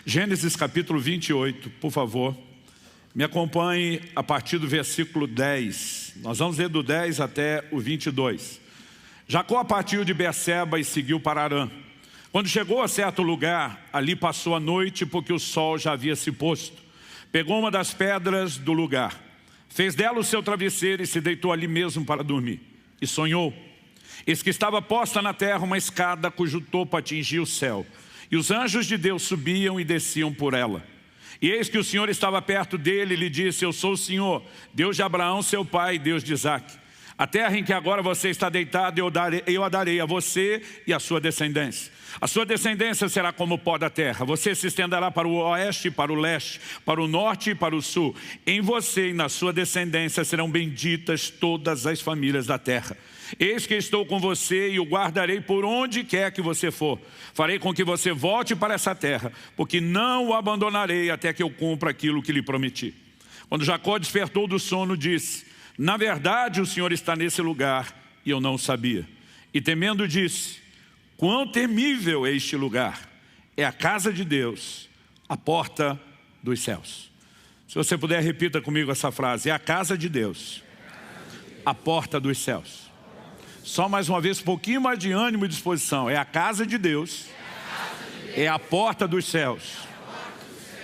Gênesis capítulo 28, por favor. Me acompanhe a partir do versículo 10. Nós vamos ler do 10 até o 22. Jacó partiu de Berseba e seguiu para Harã. Quando chegou a certo lugar, ali passou a noite, porque o sol já havia se posto. Pegou uma das pedras do lugar, fez dela o seu travesseiro e se deitou ali mesmo para dormir. E sonhou. Eis que estava posta na terra uma escada cujo topo atingia o céu. E os anjos de Deus subiam e desciam por ela. E eis que o Senhor estava perto dele e lhe disse: eu sou o Senhor, Deus de Abraão, seu pai, Deus de Isaque. A terra em que agora você está deitado, eu a darei a você e a sua descendência. A sua descendência será como o pó da terra. Você se estenderá para o oeste e para o leste, para o norte e para o sul. Em você e na sua descendência serão benditas todas as famílias da terra. Eis que estou com você e o guardarei por onde quer que você for. Farei com que você volte para essa terra, porque não o abandonarei até que eu cumpra aquilo que lhe prometi. Quando Jacó despertou do sono, disse: na verdade o Senhor está nesse lugar e eu não o sabia. E temendo disse: quão temível é este lugar! É a casa de Deus, a porta dos céus. Se você puder, repita comigo essa frase: é a casa de Deus, a porta dos céus. Só mais uma vez, um pouquinho mais de ânimo e disposição. É a casa de Deus, é a porta dos céus.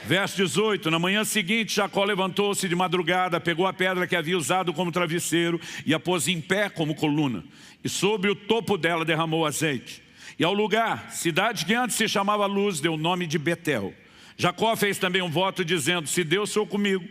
Verso 18, na manhã seguinte Jacó levantou-se de madrugada, pegou a pedra que havia usado como travesseiro e a pôs em pé como coluna. E sobre o topo dela derramou azeite. E ao lugar, cidade que antes se chamava Luz, deu o nome de Betel. Jacó fez também um voto dizendo: se Deus for comigo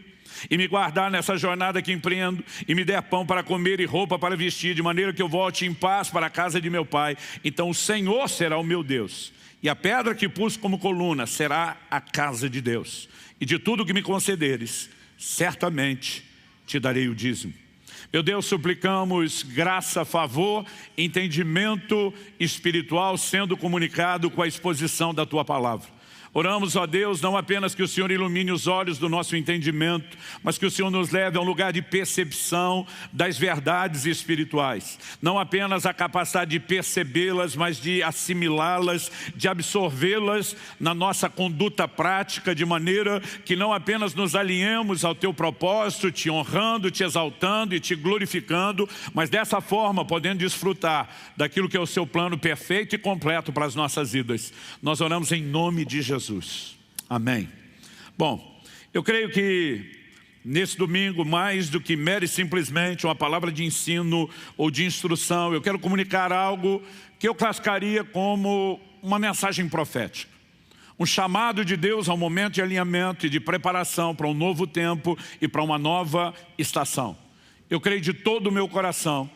e me guardar nessa jornada que empreendo, e me der pão para comer e roupa para vestir, de maneira que eu volte em paz para a casa de meu pai, então o Senhor será o meu Deus, e a pedra que pus como coluna será a casa de Deus. E de tudo que me concederes, certamente te darei o dízimo. Meu Deus, suplicamos graça, favor, entendimento espiritual sendo comunicado com a exposição da Tua palavra. Oramos, ó Deus, não apenas que o Senhor ilumine os olhos do nosso entendimento, mas que o Senhor nos leve a um lugar de percepção das verdades espirituais. Não apenas a capacidade de percebê-las, mas de assimilá-las, de absorvê-las na nossa conduta prática, de maneira que não apenas nos alinhemos ao Teu propósito, Te honrando, Te exaltando e Te glorificando, mas dessa forma podendo desfrutar daquilo que é o Seu plano perfeito e completo para as nossas vidas. Nós oramos em nome de Jesus. Amém. Bom, eu creio que nesse domingo, mais do que mera e simplesmente uma palavra de ensino ou de instrução, eu quero comunicar algo que eu classificaria como uma mensagem profética. Um chamado de Deus ao momento de alinhamento e de preparação para um novo tempo e para uma nova estação. Eu creio de todo o meu coração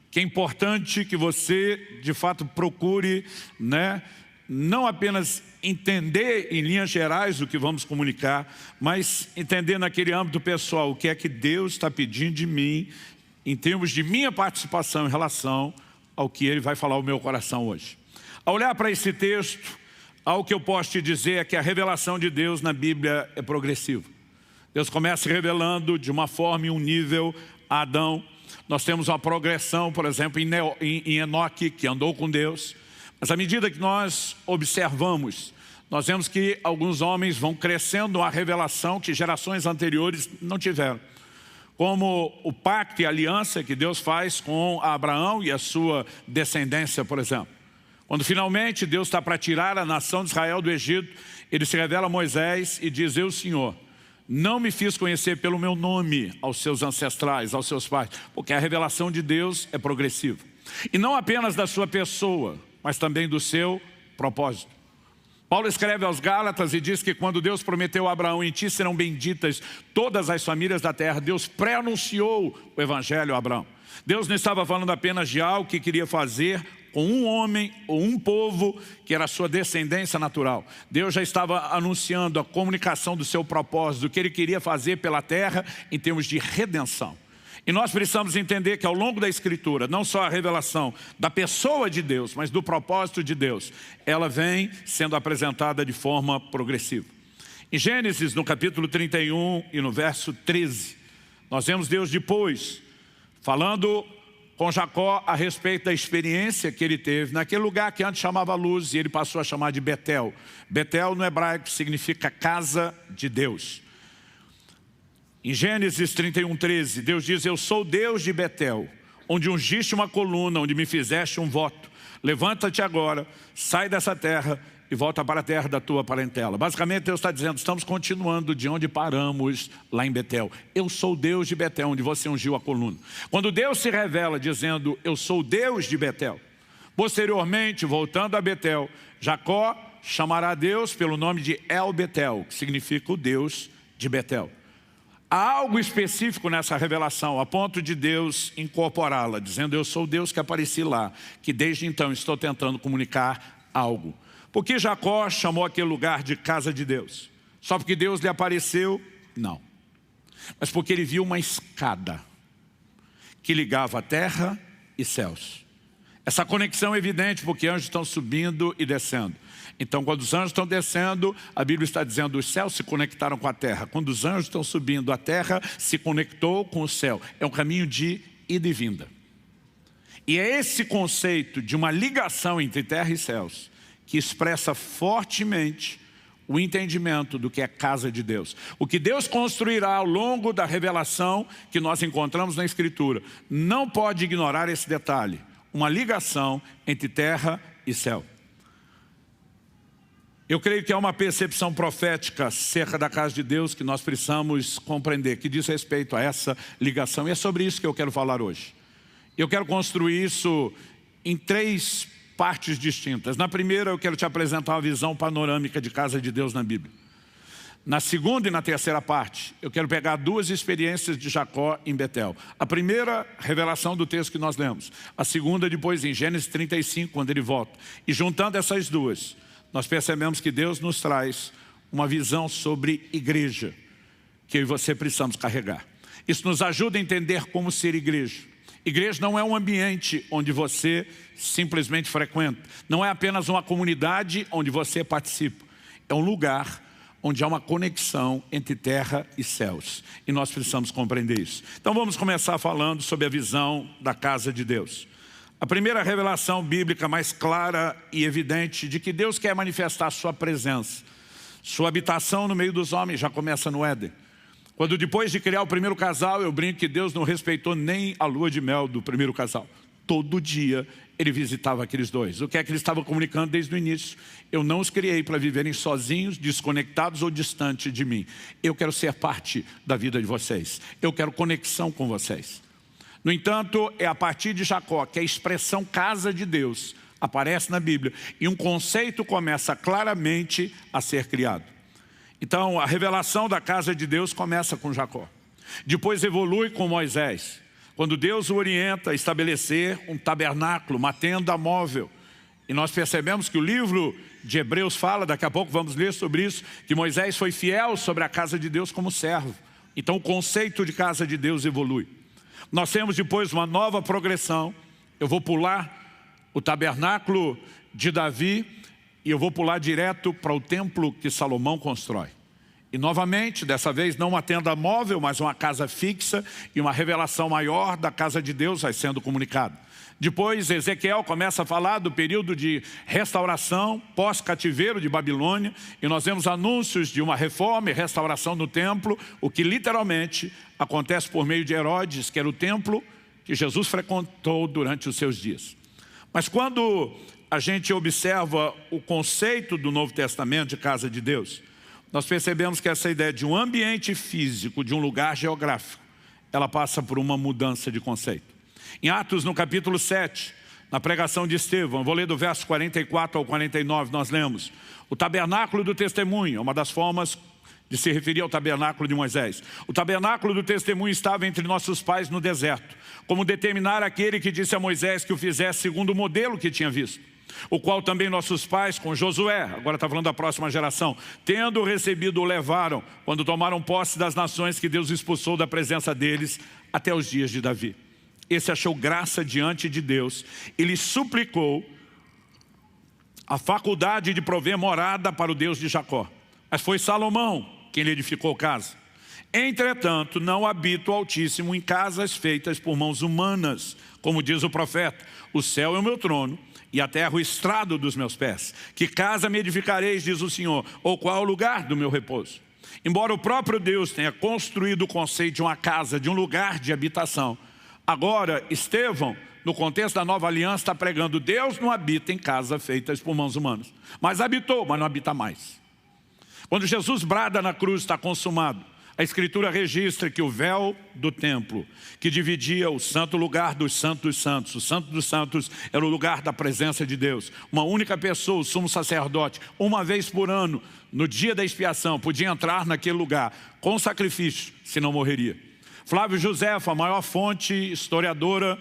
que é importante que você, de fato, procure, não apenas entender em linhas gerais o que vamos comunicar, mas entender naquele âmbito pessoal o que é que Deus está pedindo de mim, em termos de minha participação em relação ao que Ele vai falar ao meu coração hoje. Ao olhar para esse texto, algo que eu posso te dizer é que a revelação de Deus na Bíblia é progressiva. Deus começa revelando de uma forma e um nível a Adão. Nós temos uma progressão, por exemplo, em Enoque, que andou com Deus. Mas à medida que nós observamos, nós vemos que alguns homens vão crescendo a revelação que gerações anteriores não tiveram. Como o pacto e a aliança que Deus faz com Abraão e a sua descendência, por exemplo. Quando finalmente Deus está para tirar a nação de Israel do Egito, Ele se revela a Moisés e diz: eu, Senhor, não me fiz conhecer pelo meu nome aos seus ancestrais, aos seus pais, porque a revelação de Deus é progressiva. E não apenas da sua pessoa, mas também do seu propósito. Paulo escreve aos Gálatas e diz que quando Deus prometeu a Abraão: em ti serão benditas todas as famílias da terra, Deus pré-anunciou o evangelho a Abraão. Deus não estava falando apenas de algo que queria fazer com um homem ou um povo que era a sua descendência natural. Deus já estava anunciando a comunicação do seu propósito, do que Ele queria fazer pela terra em termos de redenção. E nós precisamos entender que ao longo da Escritura, não só a revelação da pessoa de Deus, mas do propósito de Deus, ela vem sendo apresentada de forma progressiva. Em Gênesis, no capítulo 31 e no verso 13, nós vemos Deus depois falando com Jacó a respeito da experiência que ele teve naquele lugar que antes chamava Luz e ele passou a chamar de Betel. Betel no hebraico significa casa de Deus. Em Gênesis 31:13, Deus diz: eu sou Deus de Betel, onde ungiste uma coluna, onde me fizeste um voto. Levanta-te agora, sai dessa terra e volta para a terra da tua parentela. Basicamente Deus está dizendo, estamos continuando de onde paramos lá em Betel. Eu sou Deus de Betel, onde você ungiu a coluna. Quando Deus se revela dizendo, eu sou Deus de Betel, posteriormente, voltando a Betel, Jacó chamará Deus pelo nome de El Betel, que significa o Deus de Betel. Há algo específico nessa revelação, a ponto de Deus incorporá-la, dizendo, eu sou Deus que apareci lá, que desde então estou tentando comunicar algo. Por que Jacó chamou aquele lugar de casa de Deus? Só porque Deus lhe apareceu? Não. Mas porque ele viu uma escada que ligava a terra e céus. Essa conexão é evidente porque anjos estão subindo e descendo. Então, quando os anjos estão descendo, a Bíblia está dizendo os céus se conectaram com a terra. Quando os anjos estão subindo, a terra se conectou com o céu. É um caminho de ida e vinda. E é esse conceito de uma ligação entre terra e céus que expressa fortemente o entendimento do que é casa de Deus. O que Deus construirá ao longo da revelação que nós encontramos na Escritura não pode ignorar esse detalhe. Uma ligação entre terra e céu. Eu creio que há uma percepção profética acerca da casa de Deus que nós precisamos compreender, que diz respeito a essa ligação. E é sobre isso que eu quero falar hoje. Eu quero construir isso em 3 partes distintas. Na primeira, eu quero te apresentar uma visão panorâmica de casa de Deus na Bíblia. Na segunda e na terceira parte, eu quero pegar 2 experiências de Jacó em Betel. A primeira, revelação do texto que nós lemos. A segunda, depois, em Gênesis 35, quando ele volta. E juntando essas 2, nós percebemos que Deus nos traz uma visão sobre igreja, que eu e você precisamos carregar. Isso nos ajuda a entender como ser igreja. Igreja não é um ambiente onde você simplesmente frequenta. Não é apenas uma comunidade onde você participa. É um lugar onde há uma conexão entre terra e céus. E nós precisamos compreender isso. Então vamos começar falando sobre a visão da casa de Deus. A primeira revelação bíblica mais clara e evidente de que Deus quer manifestar sua presença, sua habitação no meio dos homens, já começa no Éden. Quando depois de criar o primeiro casal, eu brinco que Deus não respeitou nem a lua de mel do primeiro casal. Todo dia ele visitava aqueles 2. O que é que ele estava comunicando desde o início? Eu não os criei para viverem sozinhos, desconectados ou distantes de mim. Eu quero ser parte da vida de vocês. Eu quero conexão com vocês. No entanto, é a partir de Jacó que a expressão casa de Deus aparece na Bíblia e um conceito começa claramente a ser criado. Então, a revelação da casa de Deus começa com Jacó. Depois evolui com Moisés, quando Deus o orienta a estabelecer um tabernáculo, uma tenda móvel. E nós percebemos que o livro de Hebreus fala, daqui a pouco vamos ler sobre isso, que Moisés foi fiel sobre a casa de Deus como servo. Então, o conceito de casa de Deus evolui. Nós temos depois uma nova progressão. Eu vou pular o tabernáculo de Davi e eu vou pular direto para o templo que Salomão constrói. E novamente, dessa vez não uma tenda móvel, mas uma casa fixa e uma revelação maior da casa de Deus vai sendo comunicada. Depois Ezequiel começa a falar do período de restauração pós-cativeiro de Babilônia e nós vemos anúncios de uma reforma e restauração no templo, o que literalmente acontece por meio de Herodes, que era o templo que Jesus frequentou durante os seus dias. Mas quando a gente observa o conceito do Novo Testamento de casa de Deus, nós percebemos que essa ideia de um ambiente físico, de um lugar geográfico, ela passa por uma mudança de conceito. Em Atos, no capítulo 7, na pregação de Estevão, eu vou ler do verso 44 ao 49, nós lemos: o tabernáculo do testemunho, uma das formas de se referir ao tabernáculo de Moisés. O tabernáculo do testemunho estava entre nossos pais no deserto, como determinar aquele que disse a Moisés que o fizesse segundo o modelo que tinha visto, o qual também nossos pais com Josué, agora está falando da próxima geração, tendo recebido o levaram, quando tomaram posse das nações que Deus expulsou da presença deles até os dias de Davi. Esse achou graça diante de Deus e lhe suplicou a faculdade de prover morada para o Deus de Jacó. Mas foi Salomão quem lhe edificou casa. Entretanto, não habita o Altíssimo em casas feitas por mãos humanas, como diz o profeta. O céu é o meu trono e a terra o estrado dos meus pés. Que casa me edificareis, diz o Senhor, ou qual o lugar do meu repouso? Embora o próprio Deus tenha construído o conceito de uma casa, de um lugar de habitação, agora Estevão, no contexto da nova aliança, está pregando: Deus não habita em casas feitas por mãos humanas. Mas habitou, mas não habita mais. Quando Jesus brada na cruz, está consumado, a Escritura registra que o véu do templo, que dividia o santo lugar dos santos, o santo dos santos era o lugar da presença de Deus. Uma única pessoa, o sumo sacerdote, uma vez por ano, no dia da expiação, podia entrar naquele lugar com sacrifício, senão morreria. Flávio Josefo, a maior fonte historiadora,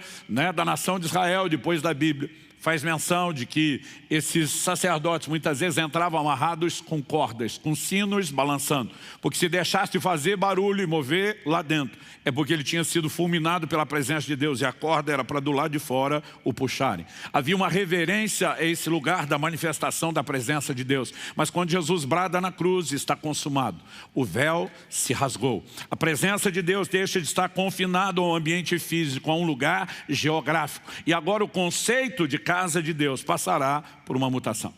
da nação de Israel, depois da Bíblia, faz menção de que esses sacerdotes muitas vezes entravam amarrados com cordas, com sinos balançando. Porque se deixasse de fazer barulho e mover lá dentro, é porque ele tinha sido fulminado pela presença de Deus e a corda era para do lado de fora o puxarem. Havia uma reverência a esse lugar da manifestação da presença de Deus. Mas quando Jesus brada na cruz, está consumado. O véu se rasgou. A presença de Deus deixa de estar confinado a um ambiente físico, a um lugar geográfico. E agora o conceito de casa de Deus passará por uma mutação.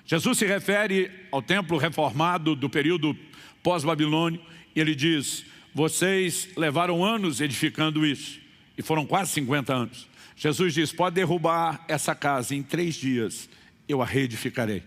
Jesus se refere ao templo reformado do período pós-babilônio e ele diz: vocês levaram anos edificando isso, e foram quase 50 anos. Jesus diz: pode derrubar essa casa em 3 dias, eu a reedificarei.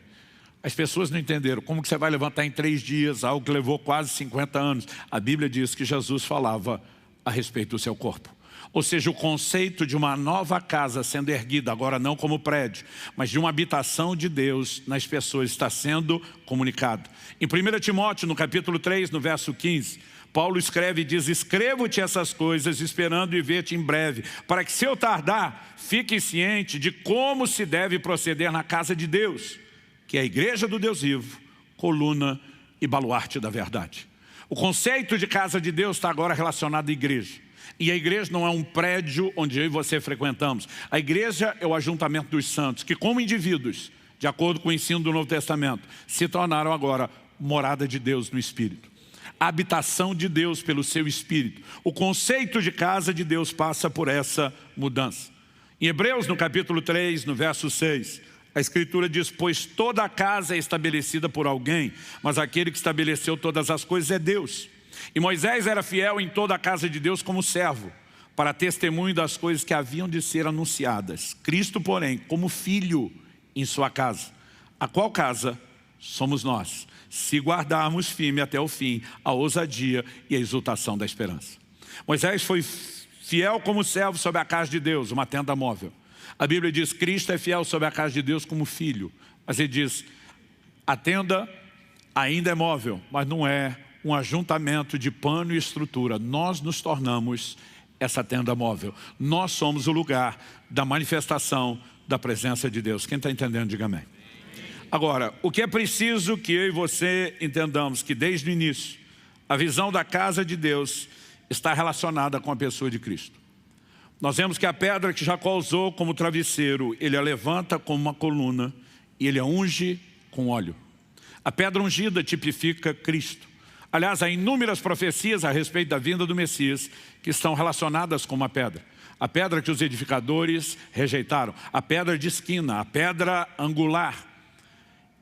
As pessoas não entenderam. Como que você vai levantar em 3 dias algo que levou quase 50 anos? A Bíblia diz que Jesus falava a respeito do seu corpo. Ou seja, o conceito de uma nova casa sendo erguida, agora não como prédio, mas de uma habitação de Deus nas pessoas, está sendo comunicado. Em 1 Timóteo, no capítulo 3, no verso 15, Paulo escreve e diz: escrevo-te essas coisas, esperando e ver-te em breve, para que, se eu tardar, fique ciente de como se deve proceder na casa de Deus, que é a igreja do Deus vivo, coluna e baluarte da verdade. O conceito de casa de Deus está agora relacionado à igreja. E a igreja não é um prédio onde eu e você frequentamos. A igreja é o ajuntamento dos santos, que como indivíduos, de acordo com o ensino do Novo Testamento, se tornaram agora morada de Deus no Espírito. A habitação de Deus pelo seu Espírito. O conceito de casa de Deus passa por essa mudança. Em Hebreus, no capítulo 3, no verso 6, a Escritura diz: pois toda a casa é estabelecida por alguém, mas aquele que estabeleceu todas as coisas é Deus. E Moisés era fiel em toda a casa de Deus como servo, para testemunho das coisas que haviam de ser anunciadas. Cristo, porém, como filho em sua casa. A qual casa somos nós, se guardarmos firme até o fim a ousadia e a exultação da esperança. Moisés foi fiel como servo sobre a casa de Deus, uma tenda móvel. A Bíblia diz: Cristo é fiel sobre a casa de Deus como filho. Mas ele diz: a tenda ainda é móvel, mas não é um ajuntamento de pano e estrutura. Nós nos tornamos essa tenda móvel. Nós somos o lugar da manifestação da presença de Deus. Quem está entendendo, diga amém. Agora, o que é preciso que eu e você entendamos? Que desde o início, a visão da casa de Deus está relacionada com a pessoa de Cristo. Nós vemos que a pedra que Jacó usou como travesseiro, ele a levanta como uma coluna e ele a unge com óleo. A pedra ungida tipifica Cristo. Aliás, há inúmeras profecias a respeito da vinda do Messias que estão relacionadas com uma pedra. A pedra que os edificadores rejeitaram, a pedra de esquina, a pedra angular.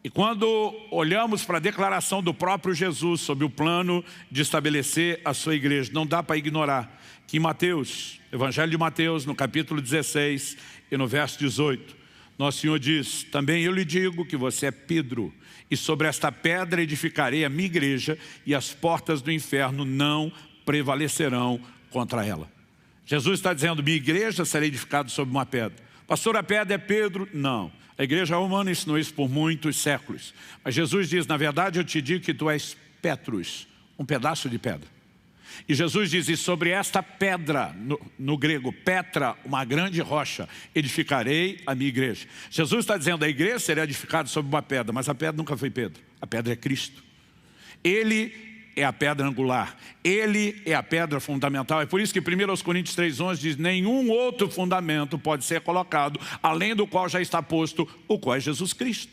E quando olhamos para a declaração do próprio Jesus sobre o plano de estabelecer a sua igreja, não dá para ignorar que em Mateus, Evangelho de Mateus, no capítulo 16 e no verso 18, nosso Senhor diz: também eu lhe digo que você é Pedro, e sobre esta pedra edificarei a minha igreja, e as portas do inferno não prevalecerão contra ela. Jesus está dizendo: minha igreja será edificada sobre uma pedra. Pastor, a pedra é Pedro? Não. A igreja romana ensinou isso por muitos séculos. Mas Jesus diz: na verdade eu te digo que tu és Petrus, um pedaço de pedra. E Jesus diz: e sobre esta pedra, no grego, Petra, uma grande rocha, edificarei a minha igreja. Jesus está dizendo: a igreja será edificada sobre uma pedra, mas a pedra nunca foi Pedro, a pedra é Cristo. Ele é a pedra angular, ele é a pedra fundamental. É por isso que 1 Coríntios 3,11 diz: nenhum outro fundamento pode ser colocado, além do qual já está posto, o qual é Jesus Cristo.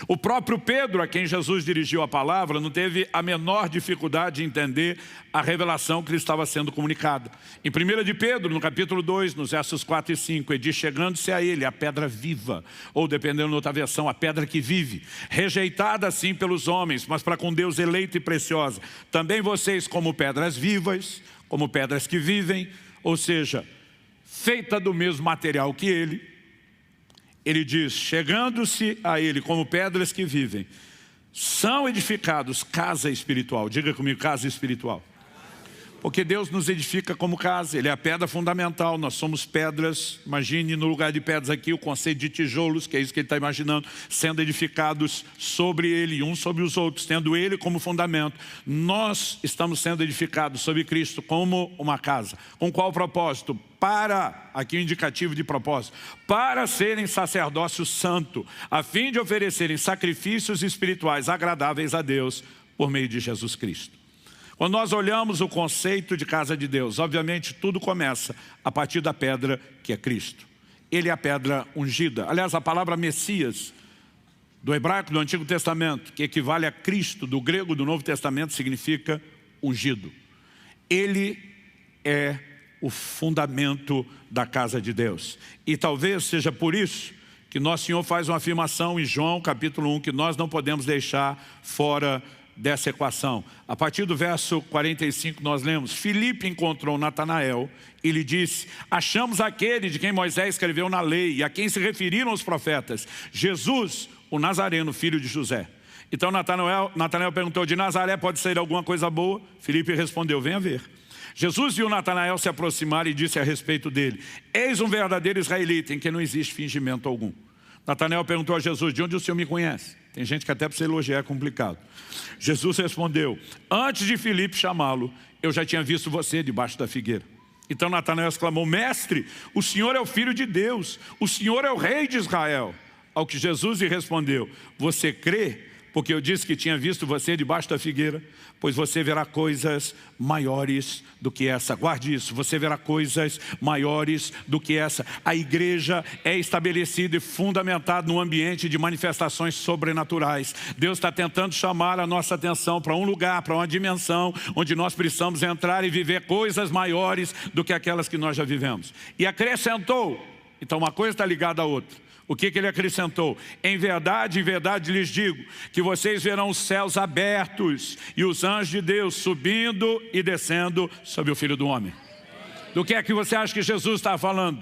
O próprio Pedro, a quem Jesus dirigiu a palavra, não teve a menor dificuldade de entender a revelação que lhe estava sendo comunicada. Em 1 de Pedro, no capítulo 2, nos versos 4 e 5, ele diz: chegando-se a ele a pedra viva, ou dependendo da outra versão, a pedra que vive, rejeitada assim pelos homens, mas para com Deus eleita e preciosa. Também vocês como pedras vivas, como pedras que vivem, ou seja, feita do mesmo material que ele. Ele diz, chegando-se a ele como pedras que vivem, são edificados casa espiritual. Diga comigo, casa espiritual. Porque Deus nos edifica como casa, Ele é a pedra fundamental, nós somos pedras. Imagine no lugar de pedras aqui o conceito de tijolos, que é isso que ele está imaginando, sendo edificados sobre Ele, uns sobre os outros, tendo Ele como fundamento. Nós estamos sendo edificados sobre Cristo como uma casa. Com qual propósito? Para, aqui o indicativo de propósito, para serem sacerdócio santo, a fim de oferecerem sacrifícios espirituais agradáveis a Deus por meio de Jesus Cristo. Quando nós olhamos o conceito de casa de Deus, obviamente tudo começa a partir da pedra que é Cristo. Ele é a pedra ungida. Aliás, a palavra Messias, do hebraico do Antigo Testamento, que equivale a Cristo, do grego do Novo Testamento, significa ungido. Ele é o fundamento da casa de Deus. E talvez seja por isso que Nosso Senhor faz uma afirmação em João capítulo 1, que nós não podemos deixar fora dessa equação. A partir do verso 45 nós lemos: Filipe encontrou Natanael e lhe disse: achamos aquele de quem Moisés escreveu na lei e a quem se referiram os profetas, Jesus, o Nazareno, filho de José. Então Natanael perguntou: de Nazaré pode sair alguma coisa boa? Filipe respondeu: venha ver. Jesus viu Natanael se aproximar e disse a respeito dele: eis um verdadeiro israelita em quem não existe fingimento algum. Natanael perguntou a Jesus: de onde o Senhor me conhece? Tem gente que até para você elogiar é complicado. Jesus respondeu: antes de Filipe chamá-lo, eu já tinha visto você debaixo da figueira. Então Natanael exclamou: mestre, o Senhor é o Filho de Deus, o Senhor é o Rei de Israel. Ao que Jesus lhe respondeu: você crê porque eu disse que tinha visto você debaixo da figueira? Pois você verá coisas maiores do que essa. Guarde isso, você verá coisas maiores do que essa. A igreja é estabelecida e fundamentada num ambiente de manifestações sobrenaturais. Deus está tentando chamar a nossa atenção para um lugar, para uma dimensão, onde nós precisamos entrar e viver coisas maiores do que aquelas que nós já vivemos. E acrescentou, então uma coisa está ligada à outra. O que ele acrescentou? Em verdade lhes digo, que vocês verão os céus abertos e os anjos de Deus subindo e descendo sobre o Filho do Homem. Do que é que você acha que Jesus está falando?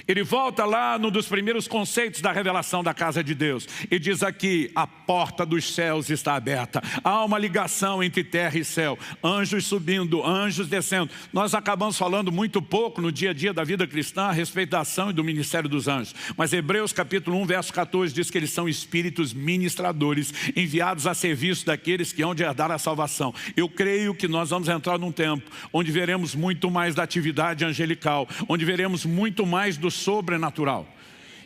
Ele volta lá num dos primeiros conceitos da revelação da casa de Deus e diz aqui: a porta dos céus está aberta. Há uma ligação entre terra e céu, anjos subindo, anjos descendo. Nós acabamos falando muito pouco no dia a dia da vida cristã a respeito da ação e do ministério dos anjos. Mas Hebreus capítulo 1, verso 14 diz que eles são espíritos ministradores enviados a serviço daqueles que hão de herdar a salvação. Eu creio que nós vamos entrar num tempo onde veremos muito mais da atividade angelical, onde veremos muito mais do sobrenatural.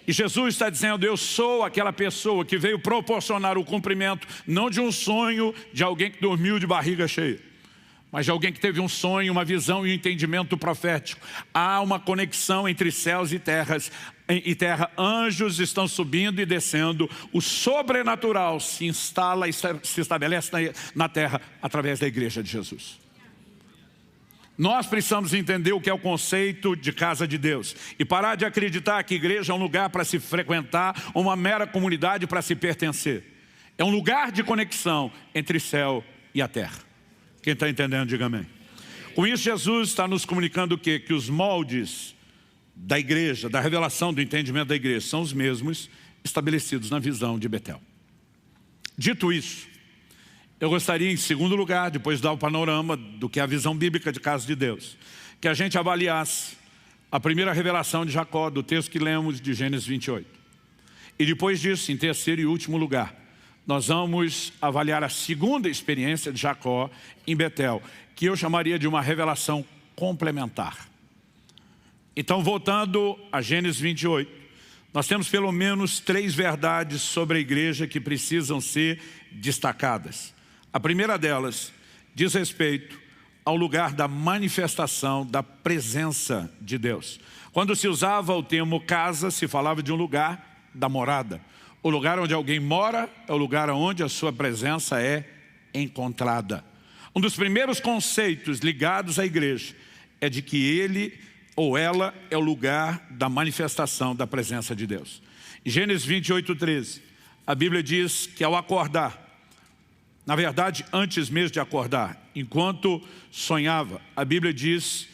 E Jesus está dizendo: eu sou aquela pessoa que veio proporcionar o cumprimento, não de um sonho de alguém que dormiu de barriga cheia, mas de alguém que teve um sonho, uma visão e um entendimento profético. Há uma conexão entre céus e terra. Anjos estão subindo e descendo. O sobrenatural se instala e se estabelece na terra através da igreja de Jesus. Nós precisamos entender o que é o conceito de casa de Deus e parar de acreditar que igreja é um lugar para se frequentar, uma mera comunidade para se pertencer. É um lugar de conexão entre céu e a terra. Quem está entendendo, diga amém. Com isso, Jesus está nos comunicando o quê? Que os moldes da igreja, da revelação do entendimento da igreja, são os mesmos estabelecidos na visão de Betel. Dito isso, eu gostaria, em segundo lugar, depois de dar o panorama do que é a visão bíblica de casa de Deus, que a gente avaliasse a primeira revelação de Jacó, do texto que lemos de Gênesis 28. E depois disso, em terceiro e último lugar, nós vamos avaliar a segunda experiência de Jacó em Betel, que eu chamaria de uma revelação complementar. Então, voltando a Gênesis 28, nós temos pelo menos 3 verdades sobre a igreja que precisam ser destacadas. A primeira delas diz respeito ao lugar da manifestação da presença de Deus. Quando se usava o termo casa, se falava de um lugar da morada. O lugar onde alguém mora é o lugar onde a sua presença é encontrada. Um dos primeiros conceitos ligados à igreja é de que ele ou ela é o lugar da manifestação da presença de Deus. Em Gênesis 28:13, a Bíblia diz que ao acordar, na verdade antes mesmo de acordar, enquanto sonhava, a Bíblia diz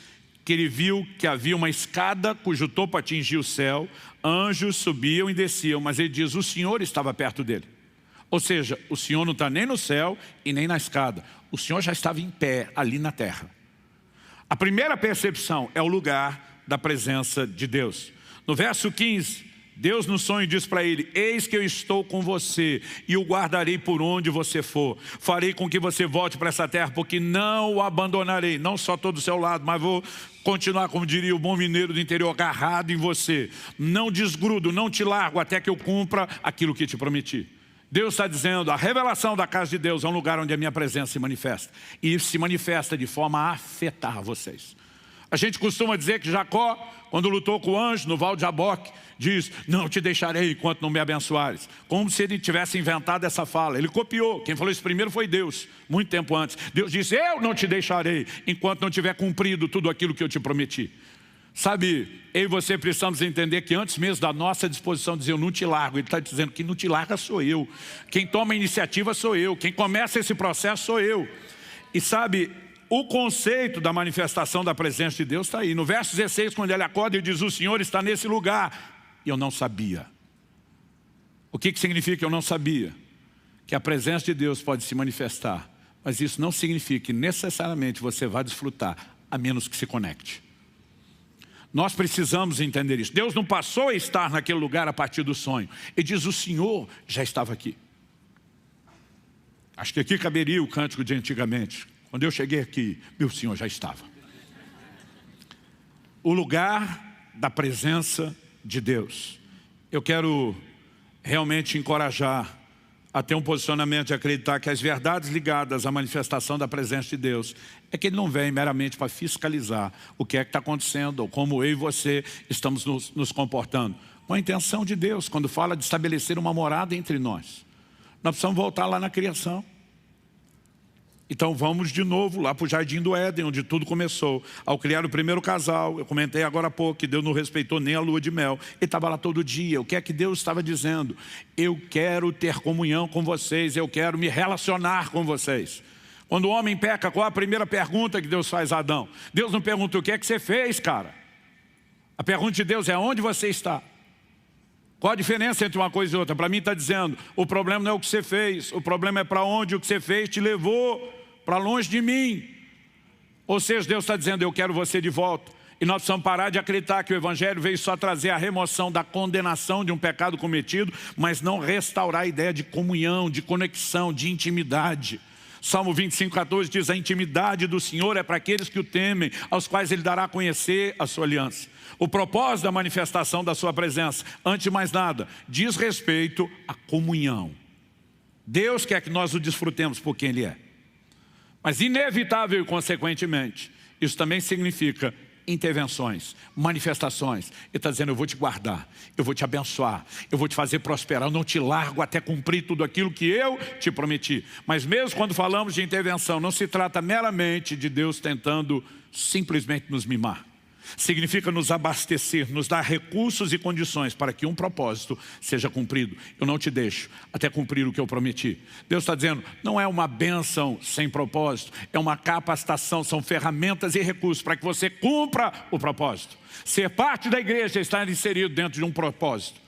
que ele viu que havia uma escada cujo topo atingia o céu, anjos subiam e desciam, mas ele diz, o Senhor estava perto dele. Ou seja, o Senhor não está nem no céu e nem na escada. O Senhor já estava em pé ali na terra. A primeira percepção é o lugar da presença de Deus. No verso 15, Deus no sonho diz para ele, eis que eu estou com você e o guardarei por onde você for. Farei com que você volte para essa terra, porque não o abandonarei. Não só estou do seu lado, mas vou continuar, como diria o bom mineiro do interior, agarrado em você. Não desgrudo, não te largo até que eu cumpra aquilo que te prometi. Deus está dizendo, a revelação da casa de Deus é um lugar onde a minha presença se manifesta. E isso se manifesta de forma a afetar vocês. A gente costuma dizer que Jacó, quando lutou com o anjo no Val de Jaboque, diz, não te deixarei enquanto não me abençoares. Como se ele tivesse inventado essa fala. Ele copiou. Quem falou isso primeiro foi Deus, muito tempo antes. Deus disse, eu não te deixarei enquanto não tiver cumprido tudo aquilo que eu te prometi. Sabe, eu e você precisamos entender que antes mesmo da nossa disposição de dizer eu não te largo, ele está dizendo que não te larga sou eu. Quem toma a iniciativa sou eu. Quem começa esse processo sou eu. E sabe, o conceito da manifestação da presença de Deus está aí. No verso 16, quando ele acorda, ele diz, o Senhor está nesse lugar. E eu não sabia. O que significa eu não sabia? Que a presença de Deus pode se manifestar. Mas isso não significa que necessariamente você vai desfrutar, a menos que se conecte. Nós precisamos entender isso. Deus não passou a estar naquele lugar a partir do sonho. Ele diz, o Senhor já estava aqui. Acho que aqui caberia o cântico de antigamente. Quando eu cheguei aqui, meu Senhor já estava. O lugar da presença de Deus. Eu quero realmente encorajar a ter um posicionamento de acreditar que as verdades ligadas à manifestação da presença de Deus é que Ele não vem meramente para fiscalizar o que é que está acontecendo ou como eu e você estamos nos comportando. Com a intenção de Deus, quando fala de estabelecer uma morada entre nós. Nós precisamos voltar lá na criação. Então vamos de novo lá para o Jardim do Éden, onde tudo começou. Ao criar o primeiro casal, eu comentei agora há pouco que Deus não respeitou nem a lua de mel. Ele estava lá todo dia. O que é que Deus estava dizendo? Eu quero ter comunhão com vocês, eu quero me relacionar com vocês. Quando o homem peca, qual a primeira pergunta que Deus faz a Adão? Deus não pergunta o que é que você fez, cara. A pergunta de Deus é onde você está. Qual a diferença entre uma coisa e outra? Para mim está dizendo, o problema não é o que você fez, o problema é para onde o que você fez te levou para longe de mim. Ou seja, Deus está dizendo, eu quero você de volta. E nós precisamos parar de acreditar que o Evangelho veio só trazer a remoção da condenação de um pecado cometido, mas não restaurar a ideia de comunhão, de conexão, de intimidade. Salmo 25:14 diz, a intimidade do Senhor é para aqueles que o temem, aos quais Ele dará a conhecer a sua aliança. O propósito da manifestação da sua presença, antes de mais nada, diz respeito à comunhão. Deus quer que nós o desfrutemos por quem Ele é. Mas inevitável e consequentemente, isso também significa intervenções, manifestações. Ele está dizendo, eu vou te guardar, eu vou te abençoar, eu vou te fazer prosperar, eu não te largo até cumprir tudo aquilo que eu te prometi. Mas mesmo quando falamos de intervenção, não se trata meramente de Deus tentando simplesmente nos mimar. Significa nos abastecer, nos dar recursos e condições para que um propósito seja cumprido. Eu não te deixo até cumprir o que eu prometi. Deus está dizendo, não é uma bênção sem propósito, é uma capacitação, são ferramentas e recursos para que você cumpra o propósito. Ser parte da igreja é estar inserido dentro de um propósito.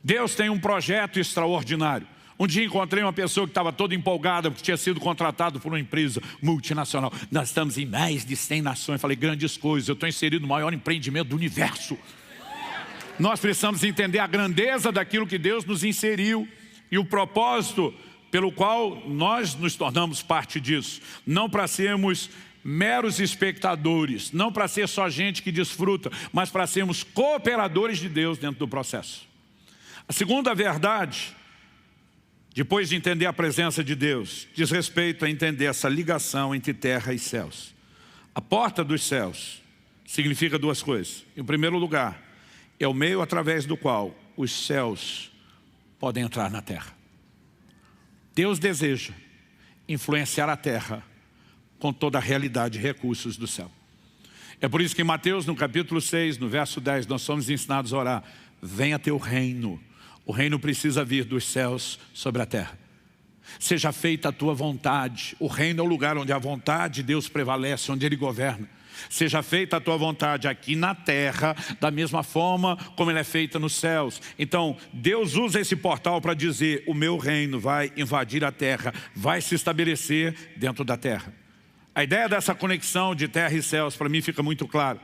Deus tem um projeto extraordinário. Um dia encontrei uma pessoa que estava toda empolgada porque tinha sido contratado por uma empresa multinacional. Nós estamos em mais de 100 nações. Falei, grandes coisas, eu estou inserido no maior empreendimento do universo. Nós precisamos entender a grandeza daquilo que Deus nos inseriu e o propósito pelo qual nós nos tornamos parte disso. Não para sermos meros espectadores, não para ser só gente que desfruta, mas para sermos cooperadores de Deus dentro do processo. A segunda verdade, depois de entender a presença de Deus, diz respeito a entender essa ligação entre terra e céus. A porta dos céus significa duas coisas. Em primeiro lugar, é o meio através do qual os céus podem entrar na terra. Deus deseja influenciar a terra com toda a realidade e recursos do céu. É por isso que em Mateus, no capítulo 6, no verso 10, nós somos ensinados a orar: venha teu reino. O reino precisa vir dos céus sobre a terra. Seja feita a tua vontade. O reino é o lugar onde a vontade de Deus prevalece, onde Ele governa. Seja feita a tua vontade aqui na terra, da mesma forma como ela é feita nos céus. Então, Deus usa esse portal para dizer: o meu reino vai invadir a terra, vai se estabelecer dentro da terra. A ideia dessa conexão de terra e céus, para mim, fica muito clara.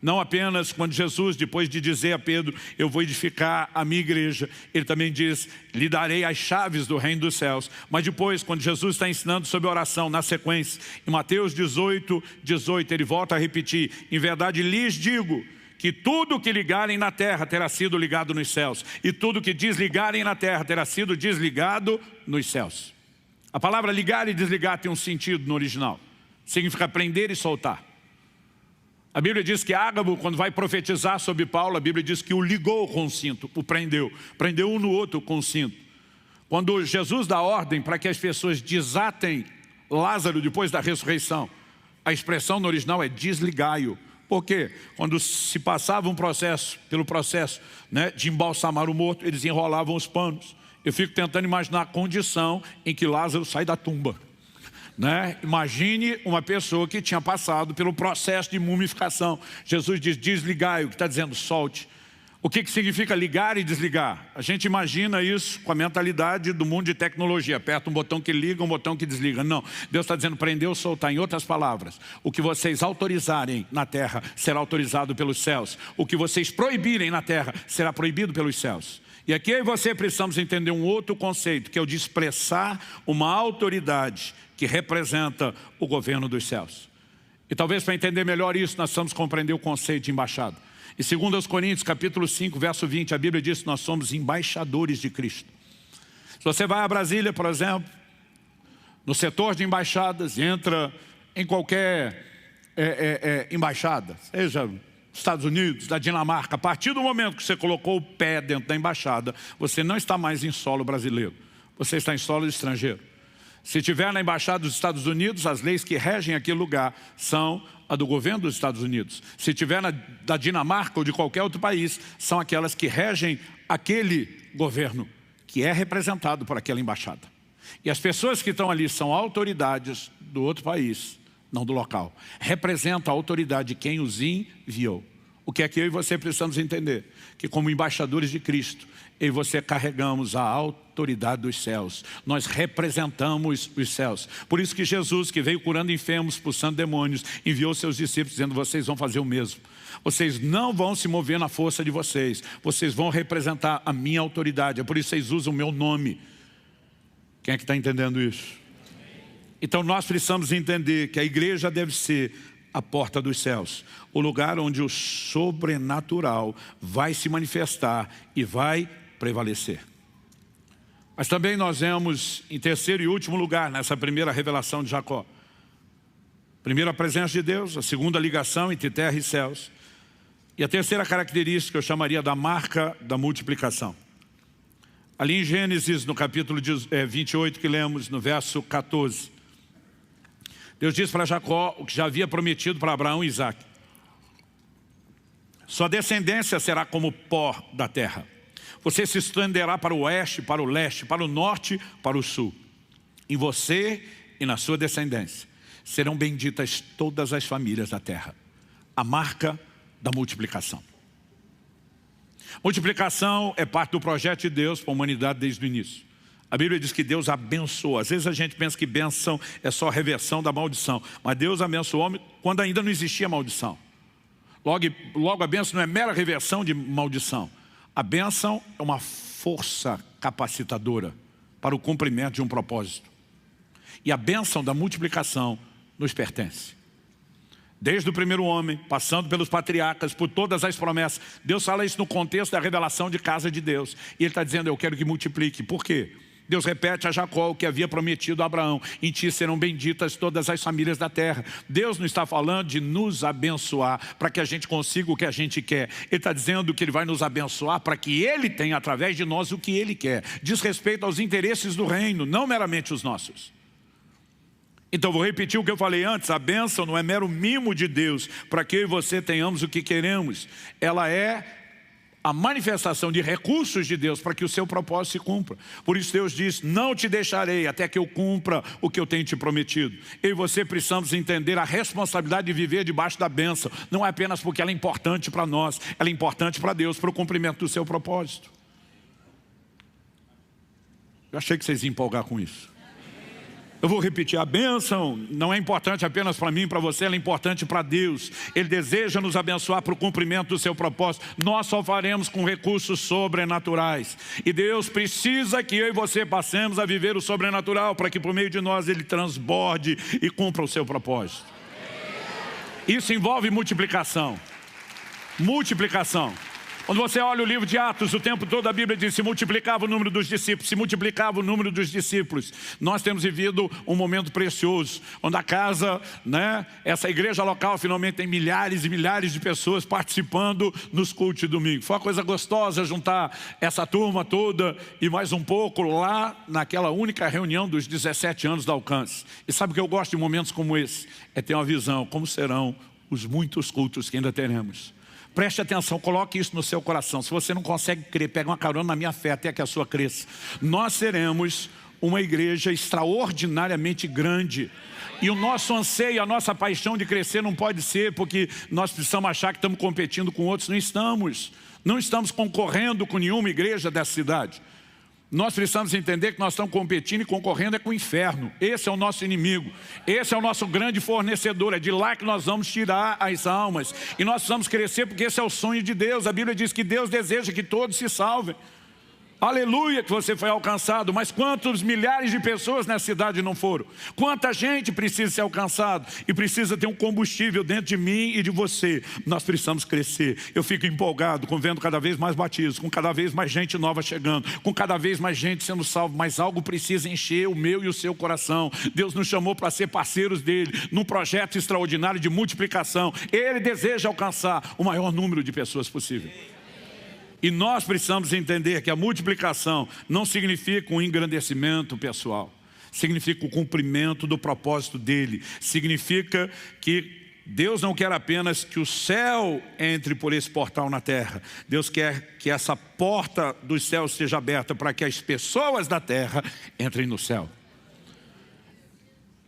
Não apenas quando Jesus, depois de dizer a Pedro: eu vou edificar a minha igreja, Ele também diz: lhe darei as chaves do reino dos céus. Mas depois, quando Jesus está ensinando sobre oração, na sequência, em Mateus 18, 18, Ele volta a repetir: em verdade lhes digo que tudo que ligarem na terra terá sido ligado nos céus, e tudo que desligarem na terra terá sido desligado nos céus. A palavra ligar e desligar tem um sentido no original. Significa prender e soltar. A Bíblia diz que Ágabo, quando vai profetizar sobre Paulo, a Bíblia diz que o ligou com o cinto, o prendeu. Prendeu um no outro com o cinto. Quando Jesus dá ordem para que as pessoas desatem Lázaro depois da ressurreição, a expressão no original é desligai-o. Por quê? Quando se passava pelo processo de embalsamar o morto, eles enrolavam os panos. Eu fico tentando imaginar a condição em que Lázaro sai da tumba. Imagine uma pessoa que tinha passado pelo processo de mumificação. Jesus diz: desligai, o que está dizendo solte. O que significa ligar e desligar? A gente imagina isso com a mentalidade do mundo de tecnologia: aperta um botão que liga, um botão que desliga. Não, Deus está dizendo prender ou soltar. Em outras palavras, o que vocês autorizarem na terra será autorizado pelos céus. O que vocês proibirem na terra será proibido pelos céus. E aqui eu e você precisamos entender um outro conceito, que é o de expressar uma autoridade que representa o governo dos céus. E talvez para entender melhor isso, nós precisamos compreender o conceito de embaixada. Em 2 Coríntios, capítulo 5, verso 20, a Bíblia diz que nós somos embaixadores de Cristo. Se você vai a Brasília, por exemplo, no setor de embaixadas, entra em qualquer embaixada, seja Estados Unidos, da Dinamarca, a partir do momento que você colocou o pé dentro da embaixada, você não está mais em solo brasileiro, você está em solo estrangeiro. Se estiver na embaixada dos Estados Unidos, as leis que regem aquele lugar são a do governo dos Estados Unidos. Se estiver da Dinamarca ou de qualquer outro país, são aquelas que regem aquele governo, que é representado por aquela embaixada. E as pessoas que estão ali são autoridades do outro país, não do local. Representa a autoridade de quem os enviou. O que é que eu e você precisamos entender? Que como embaixadores de Cristo, eu e você carregamos a autoridade dos céus. Nós representamos os céus. Por isso que Jesus, que veio curando enfermos, expulsando demônios, enviou seus discípulos dizendo: vocês vão fazer o mesmo. Vocês não vão se mover na força de vocês. Vocês vão representar a minha autoridade. É por isso que vocês usam o meu nome. Quem é que está entendendo isso? Então nós precisamos entender que a igreja deve ser a porta dos céus, o lugar onde o sobrenatural vai se manifestar e vai prevalecer. Mas também nós vemos em terceiro e último lugar nessa primeira revelação de Jacó. Primeiro, a presença de Deus. A segunda, a ligação entre terra e céus. E a terceira característica eu chamaria da marca da multiplicação. Ali em Gênesis, no capítulo 28 que lemos, no verso 14. Deus diz para Jacó o que já havia prometido para Abraão e Isaac. Sua descendência será como o pó da terra. Você se estenderá para o oeste, para o leste, para o norte, para o sul. Em você e na sua descendência serão benditas todas as famílias da terra. A marca da multiplicação. Multiplicação é parte do projeto de Deus para a humanidade desde o início. A Bíblia diz que Deus abençoa. Às vezes a gente pensa que bênção é só a reversão da maldição. Mas Deus abençoou o homem quando ainda não existia maldição. Logo a bênção não é mera reversão de maldição. A bênção é uma força capacitadora para o cumprimento de um propósito. E a bênção da multiplicação nos pertence. Desde o primeiro homem, passando pelos patriarcas, por todas as promessas. Deus fala isso no contexto da revelação de casa de Deus. E Ele está dizendo: eu quero que multiplique. Por quê? Deus repete a Jacó o que havia prometido a Abraão: em ti serão benditas todas as famílias da terra. Deus não está falando de nos abençoar para que a gente consiga o que a gente quer. Ele está dizendo que Ele vai nos abençoar para que Ele tenha através de nós o que Ele quer. Diz respeito aos interesses do reino, não meramente os nossos. Então vou repetir o que eu falei antes: a bênção não é mero mimo de Deus para que eu e você tenhamos o que queremos. Ela é a manifestação de recursos de Deus para que o seu propósito se cumpra. Por isso Deus diz: não te deixarei até que eu cumpra o que eu tenho te prometido. Eu e você precisamos entender a responsabilidade de viver debaixo da bênção. Não é apenas porque ela é importante para nós, ela é importante para Deus, para o cumprimento do seu propósito. Eu achei que vocês iam empolgar com isso. Eu vou repetir: a bênção não é importante apenas para mim e para você, ela é importante para Deus. Ele deseja nos abençoar para o cumprimento do seu propósito. Nós só faremos com recursos sobrenaturais. E Deus precisa que eu e você passemos a viver o sobrenatural para que por meio de nós Ele transborde e cumpra o seu propósito. Isso envolve multiplicação. Multiplicação. Quando você olha o livro de Atos, o tempo todo a Bíblia diz: se multiplicava o número dos discípulos, se multiplicava o número dos discípulos. Nós temos vivido um momento precioso, onde a casa, essa igreja local finalmente tem milhares e milhares de pessoas participando nos cultos de domingo. Foi uma coisa gostosa juntar essa turma toda e mais um pouco lá naquela única reunião dos 17 anos da Alcance. E sabe o que eu gosto de momentos como esse? É ter uma visão, como serão os muitos cultos que ainda teremos. Preste atenção, coloque isso no seu coração. Se você não consegue crer, pega uma carona na minha fé até que a sua cresça. Nós seremos uma igreja extraordinariamente grande. E o nosso anseio, a nossa paixão de crescer não pode ser porque nós precisamos achar que estamos competindo com outros. Não estamos. Não estamos concorrendo com nenhuma igreja dessa cidade. Nós precisamos entender que nós estamos competindo e concorrendo com o inferno. Esse é o nosso inimigo. Esse é o nosso grande fornecedor. É de lá que nós vamos tirar as almas. E nós precisamos crescer porque esse é o sonho de Deus. A Bíblia diz que Deus deseja que todos se salvem. Aleluia que você foi alcançado, mas quantos milhares de pessoas nessa cidade não foram? Quanta gente precisa ser alcançado e precisa ter um combustível dentro de mim e de você. Nós precisamos crescer. Eu fico empolgado com vendo cada vez mais batismos, com cada vez mais gente nova chegando, com cada vez mais gente sendo salvo, mas algo precisa encher o meu e o seu coração. Deus nos chamou para ser parceiros dele, num projeto extraordinário de multiplicação. Ele deseja alcançar o maior número de pessoas possível. E nós precisamos entender que a multiplicação não significa um engrandecimento pessoal. Significa o cumprimento do propósito dele. Significa que Deus não quer apenas que o céu entre por esse portal na terra. Deus quer que essa porta dos céus seja aberta para que as pessoas da terra entrem no céu.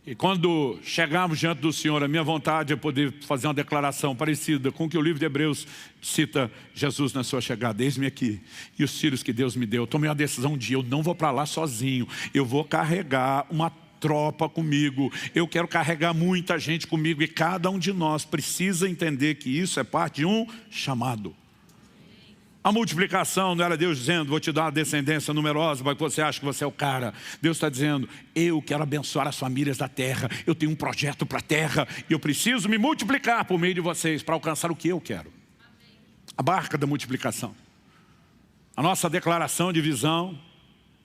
E quando chegarmos diante do Senhor, a minha vontade é poder fazer uma declaração parecida com o que o livro de Hebreus cita Jesus na sua chegada. Eis-me aqui, e os filhos que Deus me deu. Eu tomei uma decisão um dia, eu não vou para lá sozinho. Eu vou carregar uma tropa comigo. Eu quero carregar muita gente comigo. E cada um de nós precisa entender que isso é parte de um chamado. A multiplicação não era Deus dizendo: vou te dar uma descendência numerosa para que você ache que você é o cara. Deus está dizendo: eu quero abençoar as famílias da terra. Eu tenho um projeto para a terra e eu preciso me multiplicar por meio de vocês para alcançar o que eu quero. A barca da multiplicação. A nossa declaração de visão,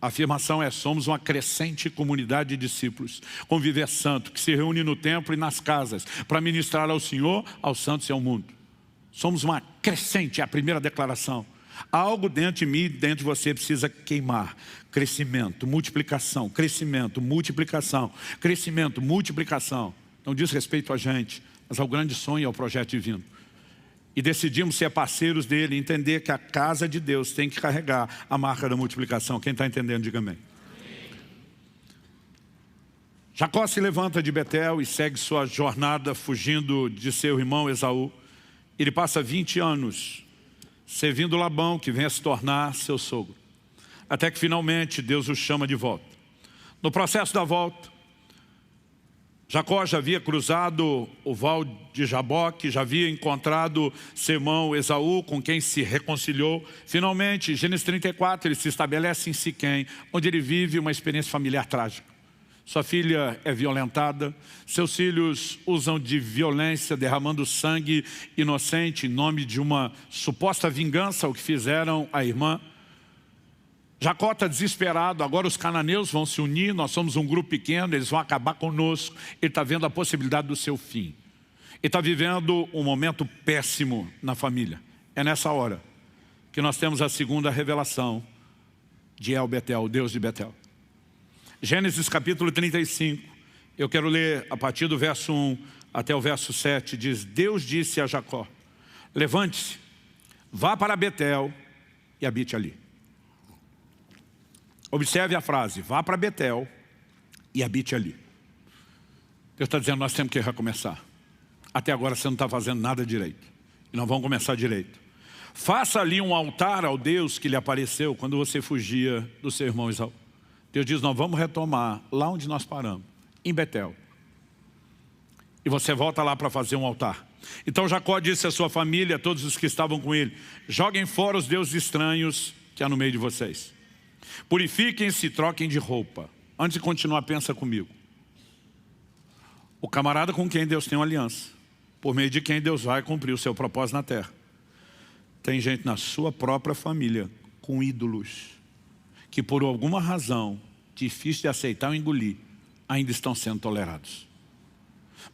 a afirmação é: somos uma crescente comunidade de discípulos, com viver santo, que se reúne no templo e nas casas para ministrar ao Senhor, aos santos e ao mundo. Somos uma crescente, é a primeira declaração. Algo dentro de mim e dentro de você precisa queimar. Crescimento, multiplicação, crescimento, multiplicação, crescimento, multiplicação. Não diz respeito a gente, mas ao grande sonho e ao projeto divino. E decidimos ser parceiros dele, entender que a casa de Deus tem que carregar a marca da multiplicação. Quem está entendendo, diga amém. Jacó se levanta de Betel e segue sua jornada fugindo de seu irmão Esaú. Ele passa 20 anos servindo Labão, que vem a se tornar seu sogro. Até que finalmente Deus o chama de volta. No processo da volta, Jacó já havia cruzado o val de Jaboque, já havia encontrado seu irmão Esaú, com quem se reconciliou. Finalmente, Gênesis 34, ele se estabelece em Siquém, onde ele vive uma experiência familiar trágica. Sua filha é violentada, seus filhos usam de violência, derramando sangue inocente em nome de uma suposta vingança ao que fizeram à irmã. Jacó está desesperado, agora os cananeus vão se unir, nós somos um grupo pequeno, eles vão acabar conosco. Ele está vendo a possibilidade do seu fim. Ele está vivendo um momento péssimo na família. É nessa hora que nós temos a segunda revelação de El Betel, o Deus de Betel. Gênesis capítulo 35, eu quero ler a partir do verso 1 até o verso 7, diz: Deus disse a Jacó: levante-se, vá para Betel e habite ali. Observe a frase, vá para Betel e habite ali. Deus está dizendo, nós temos que recomeçar. Até agora você não está fazendo nada direito. E nós vamos começar direito. Faça ali um altar ao Deus que lhe apareceu quando você fugia do seu irmão Esaú. Deus diz, nós vamos retomar lá onde nós paramos, em Betel. E você volta lá para fazer um altar. Então Jacó disse à sua família, a todos os que estavam com ele: joguem fora os deuses estranhos que há no meio de vocês. Purifiquem-se e troquem de roupa. Antes de continuar, pensa comigo. O camarada com quem Deus tem uma aliança, por meio de quem Deus vai cumprir o seu propósito na terra. Tem gente na sua própria família com ídolos, que por alguma razão, difícil de aceitar ou engolir, ainda estão sendo tolerados.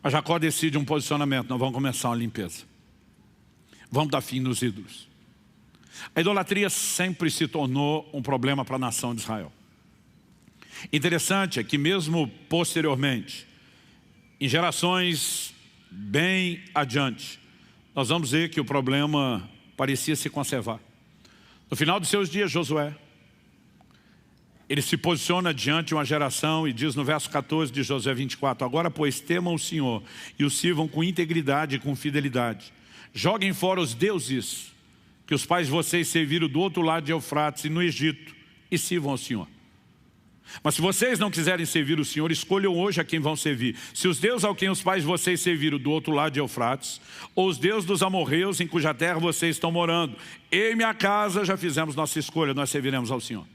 Mas Jacó decide um posicionamento, nós vamos começar uma limpeza. Vamos dar fim nos ídolos. A idolatria sempre se tornou um problema para a nação de Israel. Interessante é que mesmo posteriormente, em gerações bem adiante, nós vamos ver que o problema parecia se conservar. No final dos seus dias, Josué, ele se posiciona diante de uma geração e diz no verso 14 de Josué 24, agora pois temam o Senhor e o sirvam com integridade e com fidelidade. Joguem fora os deuses que os pais de vocês serviram do outro lado de Eufrates e no Egito, e sirvam ao Senhor. Mas se vocês não quiserem servir o Senhor, escolham hoje a quem vão servir. Se os deuses ao quem os pais de vocês serviram do outro lado de Eufrates, ou os deuses dos amorreus em cuja terra vocês estão morando, eu e minha casa já fizemos nossa escolha, nós serviremos ao Senhor.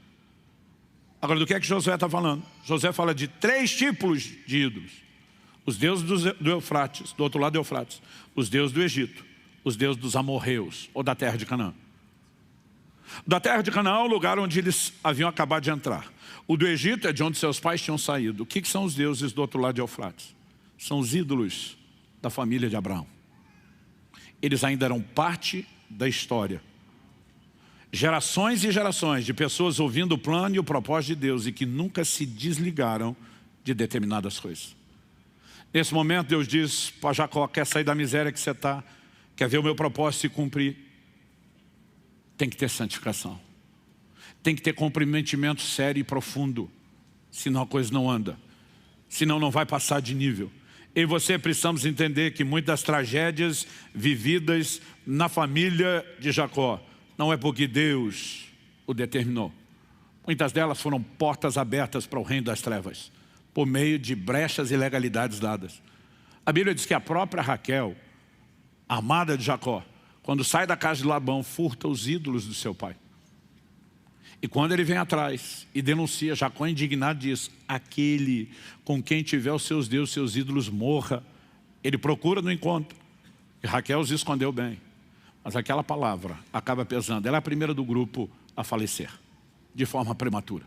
Agora, do que é que Josué está falando? Josué fala de 3 tipos de ídolos. Os deuses do Eufrates, do outro lado do Eufrates, os deuses do Egito, os deuses dos amorreus, ou da terra de Canaã. Da terra de Canaã é o lugar onde eles haviam acabado de entrar. O do Egito é de onde seus pais tinham saído. O que são os deuses do outro lado de Eufrates? São os ídolos da família de Abraão. Eles ainda eram parte da história. Gerações e gerações de pessoas ouvindo o plano e o propósito de Deus e que nunca se desligaram de determinadas coisas. Nesse momento Deus diz para Jacó, quer sair da miséria que você está? Quer ver o meu propósito se cumprir? Tem que ter santificação. Tem que ter comprometimento sério e profundo. Senão a coisa não anda. Senão não vai passar de nível. Eu e você precisamos entender que muitas tragédias vividas na família de Jacó não é porque Deus o determinou. Muitas delas foram portas abertas para o reino das trevas, por meio de brechas e ilegalidades dadas. A Bíblia diz que a própria Raquel, a amada de Jacó, quando sai da casa de Labão, furta os ídolos do seu pai. E quando ele vem atrás e denuncia, Jacó indignado diz, aquele com quem tiver os seus deuses, seus ídolos, morra. Ele procura no encontro. E Raquel os escondeu bem. Mas aquela palavra acaba pesando. Ela é a primeira do grupo a falecer, de forma prematura.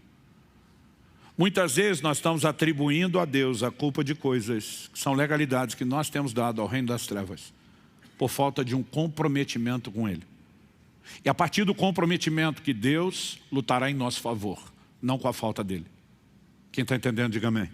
Muitas vezes nós estamos atribuindo a Deus a culpa de coisas que são legalidades que nós temos dado ao reino das trevas, por falta de um comprometimento com Ele. E a partir do comprometimento que Deus lutará em nosso favor, não com a falta dele. Quem está entendendo, diga amém.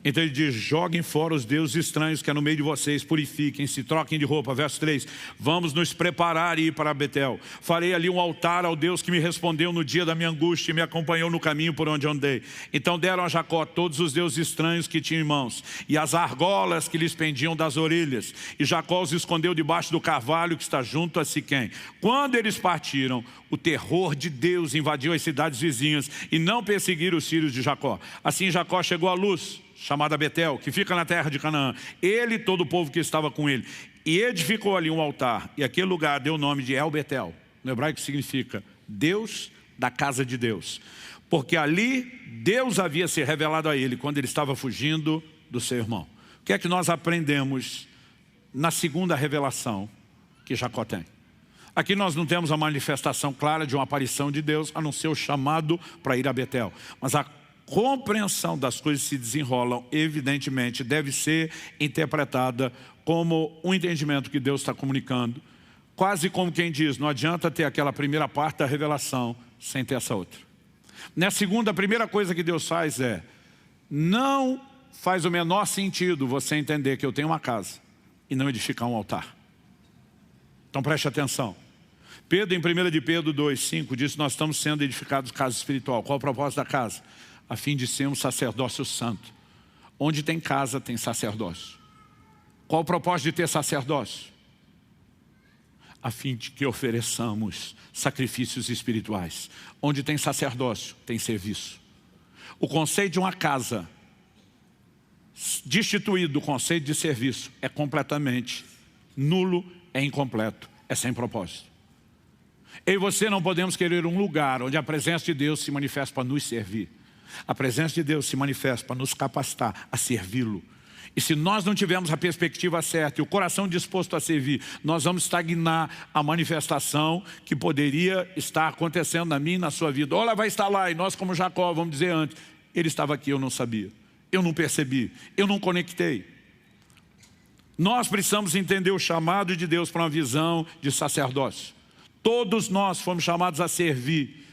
Então ele diz, joguem fora os deuses estranhos que é no meio de vocês, purifiquem-se, troquem de roupa. Verso 3, vamos nos preparar e ir para Betel. Farei ali um altar ao Deus que me respondeu no dia da minha angústia e me acompanhou no caminho por onde andei. Então deram a Jacó todos os deuses estranhos que tinham em mãos e as argolas que lhes pendiam das orelhas. E Jacó os escondeu debaixo do carvalho que está junto a Siquém. Quando eles partiram, o terror de Deus invadiu as cidades vizinhas e não perseguiram os filhos de Jacó. Assim Jacó chegou à luz, chamada Betel, que fica na terra de Canaã, ele e todo o povo que estava com ele, e edificou ali um altar, e aquele lugar deu o nome de El Betel, no hebraico significa Deus da casa de Deus, porque ali Deus havia se revelado a ele quando ele estava fugindo do seu irmão. O que é que nós aprendemos na segunda revelação que Jacó tem? Aqui nós não temos a manifestação clara de uma aparição de Deus, a não ser o chamado para ir a Betel. Mas a compreensão das coisas que se desenrolam, evidentemente, deve ser interpretada como um entendimento que Deus está comunicando. Quase como quem diz, não adianta ter aquela primeira parte da revelação sem ter essa outra. Nessa segunda, a primeira coisa que Deus faz é, não faz o menor sentido você entender que eu tenho uma casa e não edificar um altar. Então preste atenção. Pedro, em 1 de Pedro 2,5, diz que nós estamos sendo edificados casa espiritual. Qual é o propósito da casa? A fim de ser um sacerdócio santo. Onde tem casa, tem sacerdócio. Qual o propósito de ter sacerdócio? A fim de que ofereçamos sacrifícios espirituais. Onde tem sacerdócio, tem serviço. O conceito de uma casa, destituído do conceito de serviço, é completamente nulo, é incompleto, é sem propósito. Eu e você não podemos querer um lugar onde a presença de Deus se manifesta para nos servir. A presença de Deus se manifesta para nos capacitar a servi-lo. E se nós não tivermos a perspectiva certa e o coração disposto a servir, nós vamos estagnar a manifestação que poderia estar acontecendo na minha e na sua vida. Ou ela vai estar lá e nós, como Jacó, vamos dizer antes, ele estava aqui, eu não sabia, eu não percebi, eu não conectei. Nós precisamos entender o chamado de Deus para uma visão de sacerdócio. Todos nós fomos chamados a servir,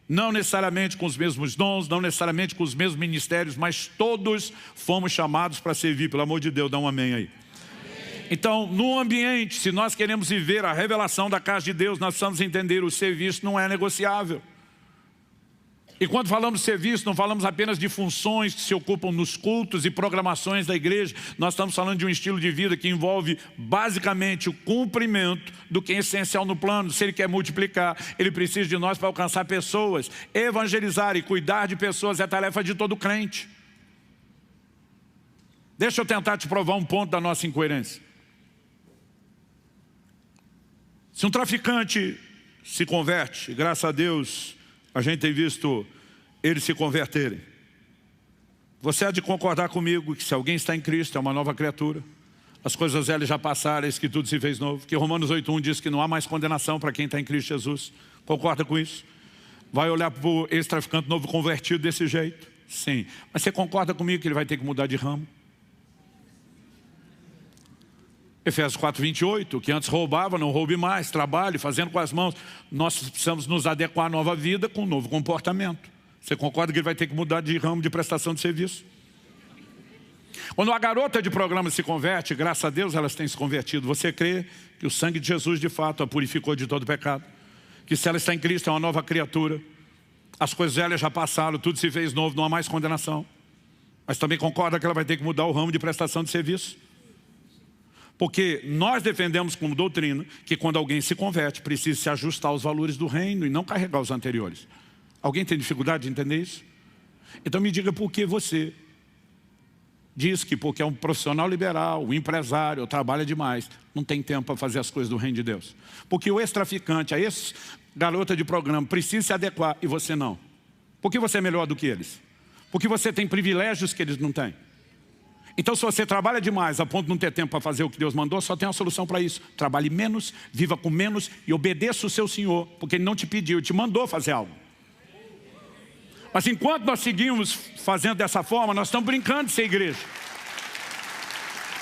não necessariamente com os mesmos dons, não necessariamente com os mesmos ministérios, mas todos fomos chamados para servir. Pelo amor de Deus, dá um amém aí. Amém. Então, no ambiente, se nós queremos viver a revelação da casa de Deus, nós precisamos entender o serviço não é negociável. E quando falamos de serviço, não falamos apenas de funções que se ocupam nos cultos e programações da igreja. Nós estamos falando de um estilo de vida que envolve basicamente o cumprimento do que é essencial no plano. Se ele quer multiplicar, ele precisa de nós para alcançar pessoas. Evangelizar e cuidar de pessoas é tarefa de todo crente. Deixa eu tentar te provar um ponto da nossa incoerência. Se um traficante se converte, graças a Deus, a gente tem visto eles se converterem. Você há de concordar comigo que se alguém está em Cristo é uma nova criatura. As coisas velhas já passaram, eis que tudo se fez novo. Que Romanos 8,1 diz que não há mais condenação para quem está em Cristo Jesus. Concorda com isso? Vai olhar para o ex-traficante novo convertido desse jeito? Sim. Mas você concorda comigo que ele vai ter que mudar de ramo? Efésios 4,28, que antes roubava, não roube mais, trabalhe, fazendo com as mãos. Nós precisamos nos adequar à nova vida com um novo comportamento. Você concorda que ele vai ter que mudar de ramo de prestação de serviço? Quando a garota de programa se converte, graças a Deus elas têm se convertido. Você crê que o sangue de Jesus de fato a purificou de todo pecado? Que se ela está em Cristo é uma nova criatura? As coisas velhas já passaram, tudo se fez novo, não há mais condenação. Mas também concorda que ela vai ter que mudar o ramo de prestação de serviço? Porque nós defendemos como doutrina que quando alguém se converte, precisa se ajustar aos valores do reino e não carregar os anteriores. Alguém tem dificuldade de entender isso? Então me diga por que você diz que porque é um profissional liberal, um empresário, trabalha demais, não tem tempo para fazer as coisas do reino de Deus. Porque o ex-traficante, a ex-garota de programa precisa se adequar e você não. Por que você é melhor do que eles? Porque você tem privilégios que eles não têm. Então se você trabalha demais a ponto de não ter tempo para fazer o que Deus mandou, só tem uma solução para isso. Trabalhe menos, viva com menos e obedeça o seu Senhor, porque Ele não te pediu, Ele te mandou fazer algo. Mas enquanto nós seguimos fazendo dessa forma, nós estamos brincando de ser igreja.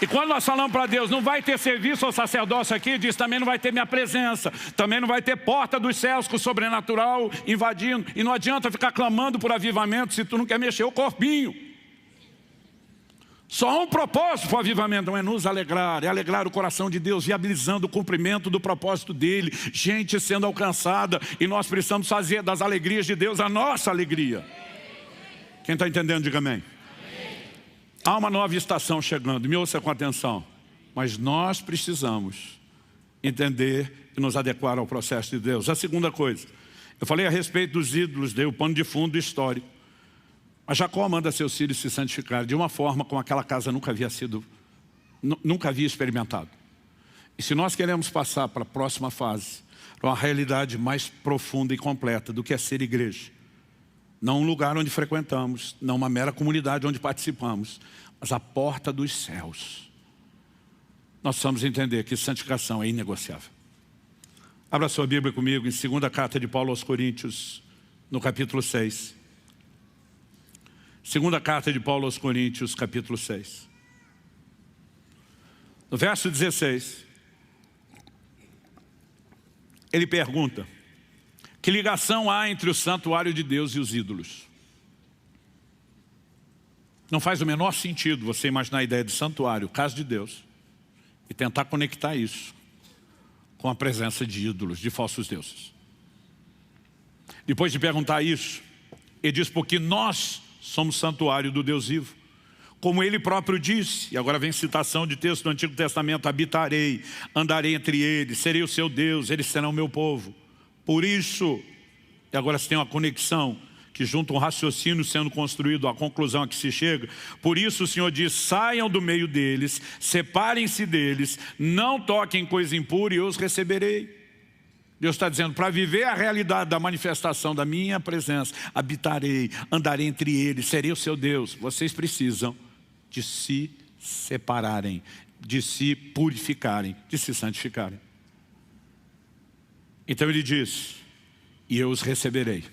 E quando nós falamos para Deus, não vai ter serviço ao sacerdócio aqui, diz, também não vai ter minha presença, também não vai ter porta dos céus com o sobrenatural invadindo. E não adianta ficar clamando por avivamento se tu não quer mexer o corpinho. Só há um propósito para o avivamento, não é nos alegrar, é alegrar o coração de Deus, viabilizando o cumprimento do propósito dEle, gente sendo alcançada, e nós precisamos fazer das alegrias de Deus a nossa alegria. Quem está entendendo, diga amém. Há uma nova estação chegando, me ouça com atenção, mas nós precisamos entender e nos adequar ao processo de Deus. A segunda coisa, eu falei a respeito dos ídolos, dei o pano de fundo histórico. Mas Jacó manda seus filhos se santificar de uma forma como aquela casa nunca havia experimentado. E se nós queremos passar para a próxima fase, para uma realidade mais profunda e completa do que é ser igreja, não um lugar onde frequentamos, não uma mera comunidade onde participamos, mas a porta dos céus, nós precisamos entender que santificação é inegociável. Abra sua Bíblia comigo em 2ª carta de Paulo aos Coríntios, no capítulo 6. 2ª carta de Paulo aos Coríntios, capítulo 6. No verso 16, ele pergunta: que ligação há entre o santuário de Deus e os ídolos? Não faz o menor sentido você imaginar a ideia de santuário, casa de Deus, e tentar conectar isso com a presença de ídolos, de falsos deuses. Depois de perguntar isso, ele diz: porque nós somos santuário do Deus vivo. Como ele próprio disse, e agora vem citação de texto do Antigo Testamento: habitarei, andarei entre eles, serei o seu Deus, eles serão o meu povo. Por isso, e agora se tem uma conexão que junta um raciocínio sendo construído, a conclusão a que se chega. Por isso o Senhor diz: saiam do meio deles, separem-se deles, não toquem coisa impura e eu os receberei. Deus está dizendo: para viver a realidade da manifestação da minha presença, habitarei, andarei entre eles, serei o seu Deus. Vocês precisam de se separarem, de se purificarem, de se santificarem. Então ele diz: e eu os receberei.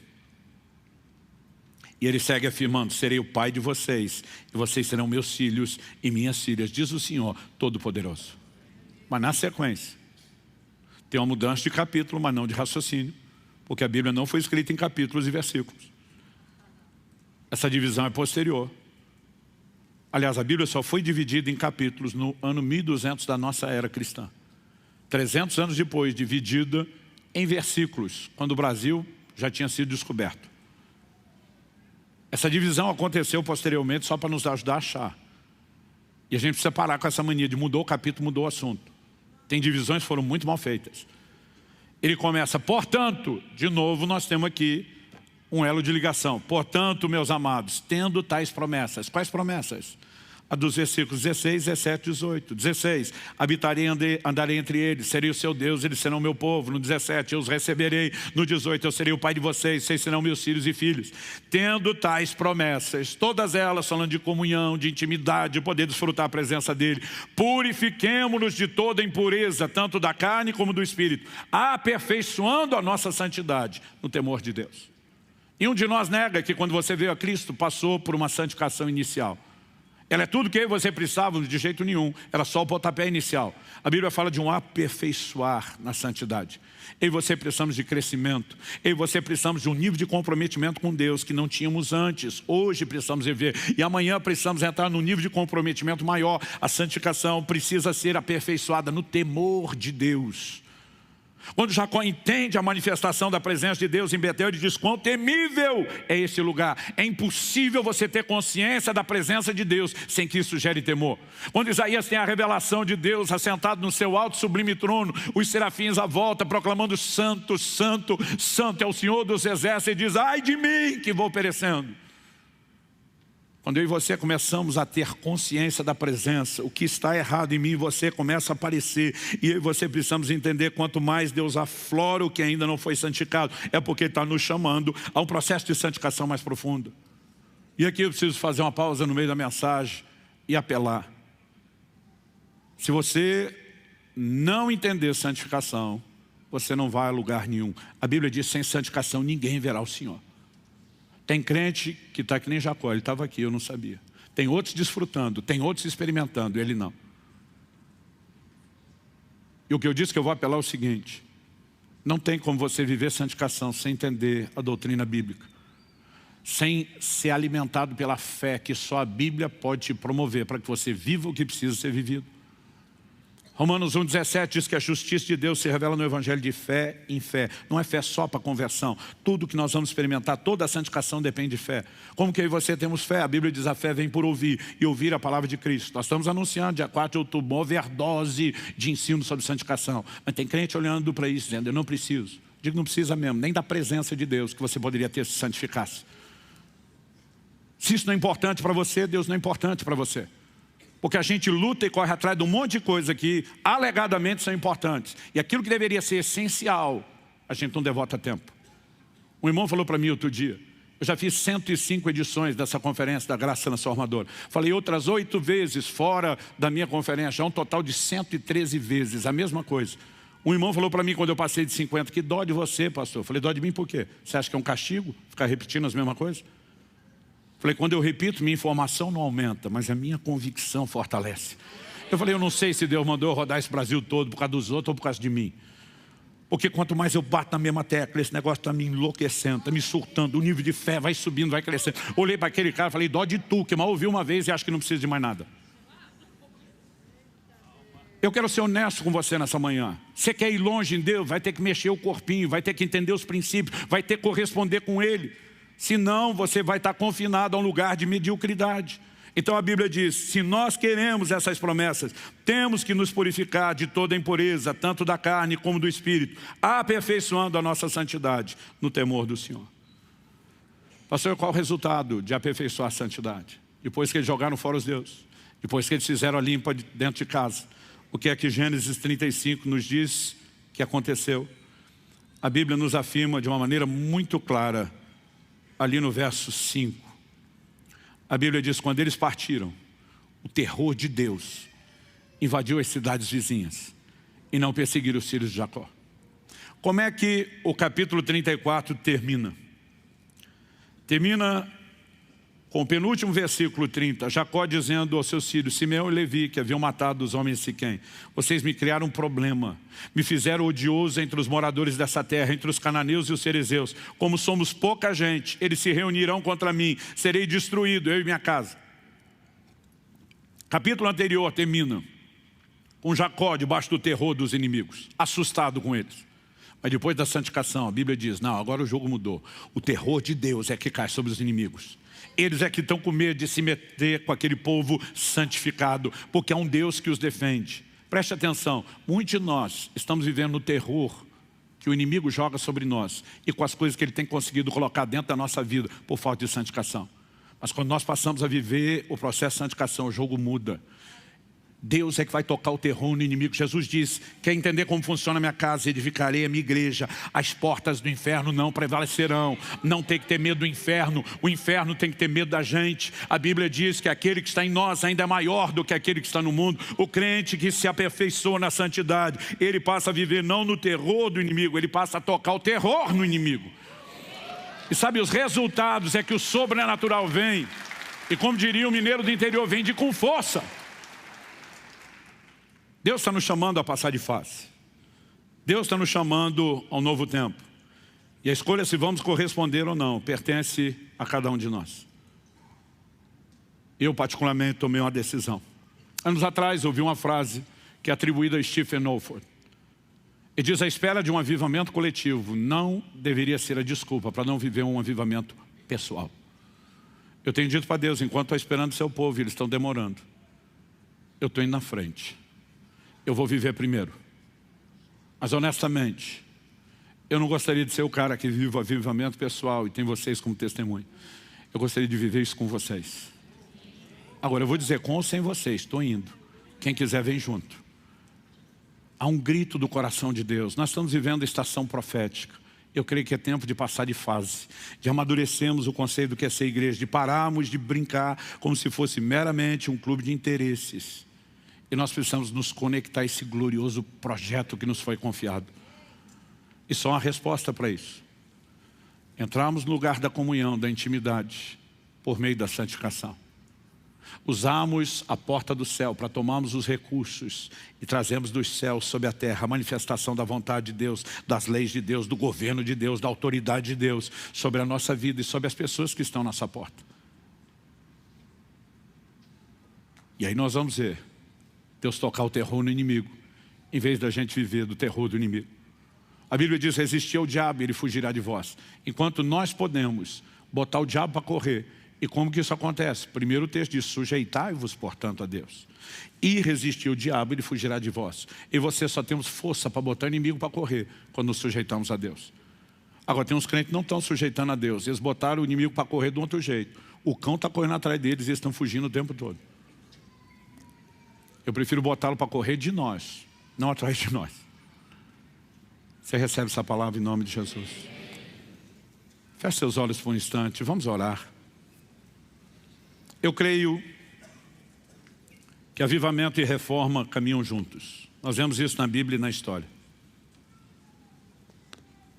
E ele segue afirmando: serei o pai de vocês, e vocês serão meus filhos e minhas filhas, diz o Senhor Todo-Poderoso. Mas na sequência, tem uma mudança de capítulo, mas não de raciocínio, porque a Bíblia não foi escrita em capítulos e versículos. Essa divisão é posterior. Aliás, a Bíblia só foi dividida em capítulos no ano 1200 da nossa era cristã. 300 anos depois, dividida em versículos, quando o Brasil já tinha sido descoberto. Essa divisão aconteceu posteriormente só para nos ajudar a achar. E a gente precisa parar com essa mania de mudou o capítulo, mudou o assunto. Tem divisões que foram muito mal feitas. Ele começa: portanto, de novo nós temos aqui um elo de ligação. Portanto, meus amados, tendo tais promessas. Quais promessas? A dos versículos 16, 17 e 18. 16, habitarei, andarei entre eles, serei o seu Deus, eles serão meu povo. No 17, eu os receberei. No 18, eu serei o pai de vocês, vocês serão meus filhos e filhas. Tendo tais promessas, todas elas falando de comunhão, de intimidade, de poder desfrutar a presença dele. Purifiquemo-nos de toda impureza, tanto da carne como do espírito, aperfeiçoando a nossa santidade no temor de Deus. E um de nós nega que quando você veio a Cristo, passou por uma santificação inicial. Ela é tudo que você precisava, de jeito nenhum. Era só o pontapé inicial. A Bíblia fala de um aperfeiçoar na santidade. Eu e você precisamos de crescimento. Eu e você precisamos de um nível de comprometimento com Deus que não tínhamos antes. Hoje precisamos viver. E amanhã precisamos entrar num nível de comprometimento maior. A santificação precisa ser aperfeiçoada no temor de Deus. Quando Jacó entende a manifestação da presença de Deus em Betel, ele diz: quão temível é esse lugar. É impossível você ter consciência da presença de Deus sem que isso gere temor. Quando Isaías tem a revelação de Deus assentado no seu alto sublime trono, os serafins à volta proclamando: santo, santo, santo é o Senhor dos exércitos, e diz: ai de mim que vou perecendo. Quando eu e você começamos a ter consciência da presença, o que está errado em mim e você começa a aparecer. E eu e você precisamos entender: quanto mais Deus aflora o que ainda não foi santificado, é porque Ele está nos chamando a um processo de santificação mais profundo. E aqui eu preciso fazer uma pausa no meio da mensagem e apelar. Se você não entender santificação, você não vai a lugar nenhum. A Bíblia diz: sem santificação ninguém verá o Senhor. Tem crente que está que nem Jacó, ele estava aqui, eu não sabia. Tem outros desfrutando, tem outros experimentando, ele não. E o que eu disse que eu vou apelar é o seguinte: não tem como você viver santificação sem entender a doutrina bíblica, sem ser alimentado pela fé que só a Bíblia pode te promover para que você viva o que precisa ser vivido. Romanos 1,17 diz que a justiça de Deus se revela no Evangelho de fé em fé. Não é fé só para conversão. Tudo que nós vamos experimentar, toda a santificação depende de fé. Como que eu e você temos fé? A Bíblia diz: a fé vem por ouvir, e ouvir a palavra de Cristo. Nós estamos anunciando, dia 4 de outubro, uma overdose de ensino sobre santificação. Mas tem crente olhando para isso, dizendo: eu não preciso. Digo, não precisa mesmo, nem da presença de Deus que você poderia ter se santificasse. Se isso não é importante para você, Deus não é importante para você. Porque a gente luta e corre atrás de um monte de coisa que alegadamente são importantes. E aquilo que deveria ser essencial, a gente não devota tempo. Um irmão falou para mim outro dia: eu já fiz 105 edições dessa conferência da Graça Transformadora. Falei outras 8 vezes fora da minha conferência, já um total de 113 vezes, a mesma coisa. Um irmão falou para mim quando eu passei de 50, que dó de você, pastor. Eu falei, dó de mim por quê? Você acha que é um castigo ficar repetindo as mesmas coisas? Falei, quando eu repito, minha informação não aumenta, mas a minha convicção fortalece. Eu falei, eu não sei se Deus mandou eu rodar esse Brasil todo por causa dos outros ou por causa de mim. Porque quanto mais eu bato na mesma tecla, esse negócio está me enlouquecendo, está me surtando, o nível de fé vai subindo, vai crescendo. Olhei para aquele cara e falei, dó de tu, que mal ouviu uma vez e acho que não precisa de mais nada. Eu quero ser honesto com você nessa manhã. Você quer ir longe em Deus, vai ter que mexer o corpinho, vai ter que entender os princípios, vai ter que corresponder com Ele. Senão você vai estar confinado a um lugar de mediocridade. Então a Bíblia diz, se nós queremos essas promessas, temos que nos purificar de toda impureza, tanto da carne como do espírito, aperfeiçoando a nossa santidade no temor do Senhor. Pastor, qual o resultado de aperfeiçoar a santidade? Depois que eles jogaram fora os deuses, depois que eles fizeram a limpa dentro de casa, o que é que Gênesis 35 nos diz que aconteceu? A Bíblia nos afirma de uma maneira muito clara, ali no verso 5. A Bíblia diz, quando eles partiram, o terror de Deus invadiu as cidades vizinhas e não perseguiram os filhos de Jacó. Como é que o capítulo 34 termina? Termina com o penúltimo versículo 30, Jacó dizendo aos seus filhos, Simeão e Levi, que haviam matado os homens de Siquém, vocês me criaram um problema, me fizeram odioso entre os moradores dessa terra, entre os cananeus e os cerezeus. Como somos pouca gente, eles se reunirão contra mim, serei destruído, eu e minha casa. Capítulo anterior termina com Jacó debaixo do terror dos inimigos, assustado com eles. Mas depois da santificação, a Bíblia diz, não, agora o jogo mudou. O terror de Deus é que cai sobre os inimigos. Eles é que estão com medo de se meter com aquele povo santificado, porque há um Deus que os defende. Preste atenção, muitos de nós estamos vivendo no terror que o inimigo joga sobre nós e com as coisas que ele tem conseguido colocar dentro da nossa vida por falta de santificação. Mas quando nós passamos a viver o processo de santificação, o jogo muda. Deus é que vai tocar o terror no inimigo. Jesus diz, quer entender como funciona a minha casa? Edificarei a minha igreja. As portas do inferno não prevalecerão. Não tem que ter medo do inferno. O inferno tem que ter medo da gente. A Bíblia diz que aquele que está em nós ainda é maior do que aquele que está no mundo. O crente que se aperfeiçoa na santidade, ele passa a viver não no terror do inimigo, ele passa a tocar o terror no inimigo. E sabe, os resultados é que o sobrenatural vem. E como diria o mineiro do interior, vem com força. Deus está nos chamando a passar de fase. Deus está nos chamando ao novo tempo. E a escolha se vamos corresponder ou não, pertence a cada um de nós. Eu particularmente tomei uma decisão. Anos atrás ouvi uma frase que é atribuída a Stephen Olford. Ele diz, a espera de um avivamento coletivo não deveria ser a desculpa para não viver um avivamento pessoal. Eu tenho dito para Deus, enquanto estou esperando o seu povo, eles estão demorando. Eu estou indo na frente. Eu vou viver primeiro. Mas honestamente, eu não gostaria de ser o cara que vive o avivamento pessoal e tem vocês como testemunho. Eu gostaria de viver isso com vocês. Agora, eu vou dizer com ou sem vocês, estou indo. Quem quiser vem junto. Há um grito do coração de Deus. Nós estamos vivendo a estação profética. Eu creio que é tempo de passar de fase, de amadurecermos o conceito do que é ser igreja, de pararmos de brincar como se fosse meramente um clube de interesses. E nós precisamos nos conectar a esse glorioso projeto que nos foi confiado. E só uma resposta para isso. Entrarmos no lugar da comunhão, da intimidade, por meio da santificação. Usamos a porta do céu para tomarmos os recursos e trazemos dos céus sobre a terra a manifestação da vontade de Deus, das leis de Deus, do governo de Deus, da autoridade de Deus sobre a nossa vida e sobre as pessoas que estão à nossa porta. E aí nós vamos ver Deus tocar o terror no inimigo, em vez da gente viver do terror do inimigo. A Bíblia diz, resistir ao diabo, ele fugirá de vós. Enquanto nós podemos botar o diabo para correr. E como que isso acontece? Primeiro o texto diz, sujeitai-vos, portanto, a Deus. E resistir ao diabo, ele fugirá de vós. E você só temos força para botar o inimigo para correr, quando nos sujeitamos a Deus. Agora, tem uns crentes que não estão sujeitando a Deus. Eles botaram o inimigo para correr de um outro jeito. O cão está correndo atrás deles e eles estão fugindo o tempo todo. Eu prefiro botá-lo para correr de nós, não atrás de nós. Você recebe essa palavra em nome de Jesus. Feche seus olhos por um instante, vamos orar. Eu creio que avivamento e reforma caminham juntos. Nós vemos isso na Bíblia e na história.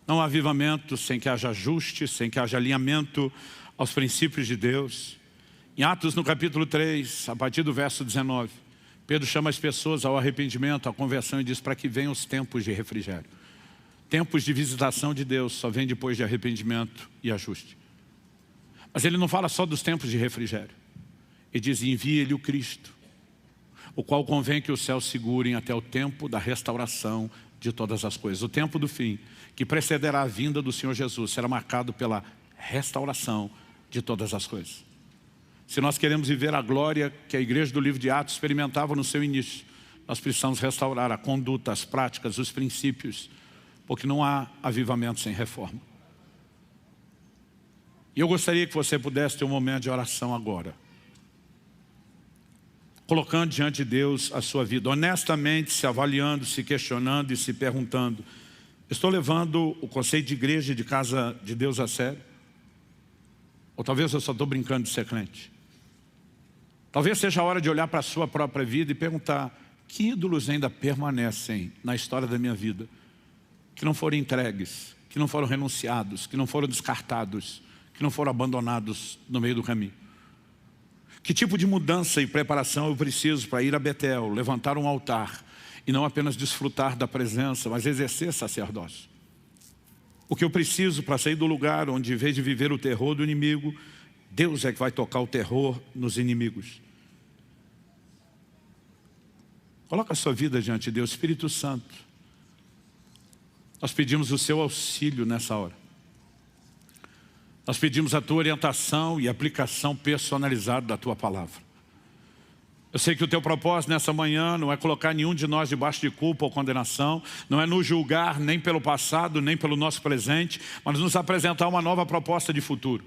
Não há avivamento sem que haja ajuste, sem que haja alinhamento aos princípios de Deus. Em Atos, no capítulo 3, a partir do verso 19, Pedro chama as pessoas ao arrependimento, à conversão e diz para que venham os tempos de refrigério. Tempos de visitação de Deus só vem depois de arrependimento e ajuste. Mas ele não fala só dos tempos de refrigério. Ele diz, envie-lhe o Cristo, o qual convém que os céus segurem até o tempo da restauração de todas as coisas. O tempo do fim, que precederá a vinda do Senhor Jesus, será marcado pela restauração de todas as coisas. Se nós queremos viver a glória que a igreja do livro de Atos experimentava no seu início, nós precisamos restaurar a conduta, as práticas, os princípios, porque não há avivamento sem reforma. E eu gostaria que você pudesse ter um momento de oração agora, colocando diante de Deus a sua vida, honestamente se avaliando, se questionando e se perguntando, estou levando o conceito de igreja e de casa de Deus a sério? Ou talvez eu só estou brincando de ser crente? Talvez seja a hora de olhar para a sua própria vida e perguntar, que ídolos ainda permanecem na história da minha vida, que não foram entregues, que não foram renunciados, que não foram descartados, que não foram abandonados no meio do caminho? Que tipo de mudança e preparação eu preciso para ir a Betel, levantar um altar e não apenas desfrutar da presença, mas exercer sacerdócio? O que eu preciso para sair do lugar onde, em vez de viver o terror do inimigo, Deus é que vai tocar o terror nos inimigos? Coloca a sua vida diante de Deus. Espírito Santo, nós pedimos o seu auxílio nessa hora. Nós pedimos a tua orientação e aplicação personalizada da tua palavra. Eu sei que o teu propósito nessa manhã não é colocar nenhum de nós debaixo de culpa ou condenação, não é nos julgar nem pelo passado, nem pelo nosso presente, mas nos apresentar uma nova proposta de futuro.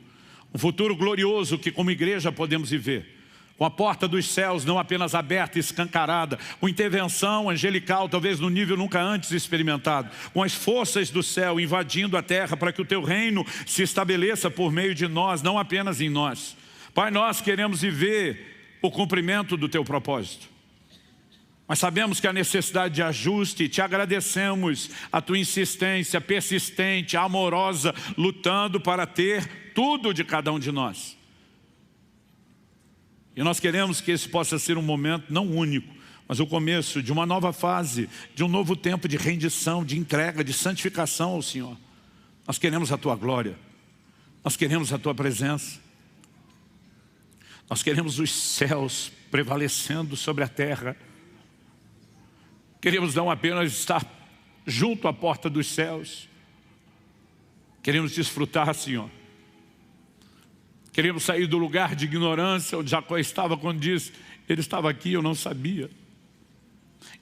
Um futuro glorioso que como igreja podemos viver. Com a porta dos céus não apenas aberta e escancarada, com intervenção angelical, talvez no nível nunca antes experimentado, com as forças do céu invadindo a terra para que o teu reino se estabeleça por meio de nós, não apenas em nós. Pai, nós queremos viver o cumprimento do teu propósito, mas sabemos que há necessidade de ajuste. Te agradecemos a tua insistência persistente, amorosa, lutando para ter tudo de cada um de nós. E nós queremos que esse possa ser um momento não único, mas o começo de uma nova fase, de um novo tempo de rendição, de entrega, de santificação ao Senhor. Nós queremos a tua glória, nós queremos a tua presença, nós queremos os céus prevalecendo sobre a terra. Queremos não apenas estar junto à porta dos céus, queremos desfrutar, Senhor. Queremos sair do lugar de ignorância onde Jacó estava quando disse, ele estava aqui, eu não sabia.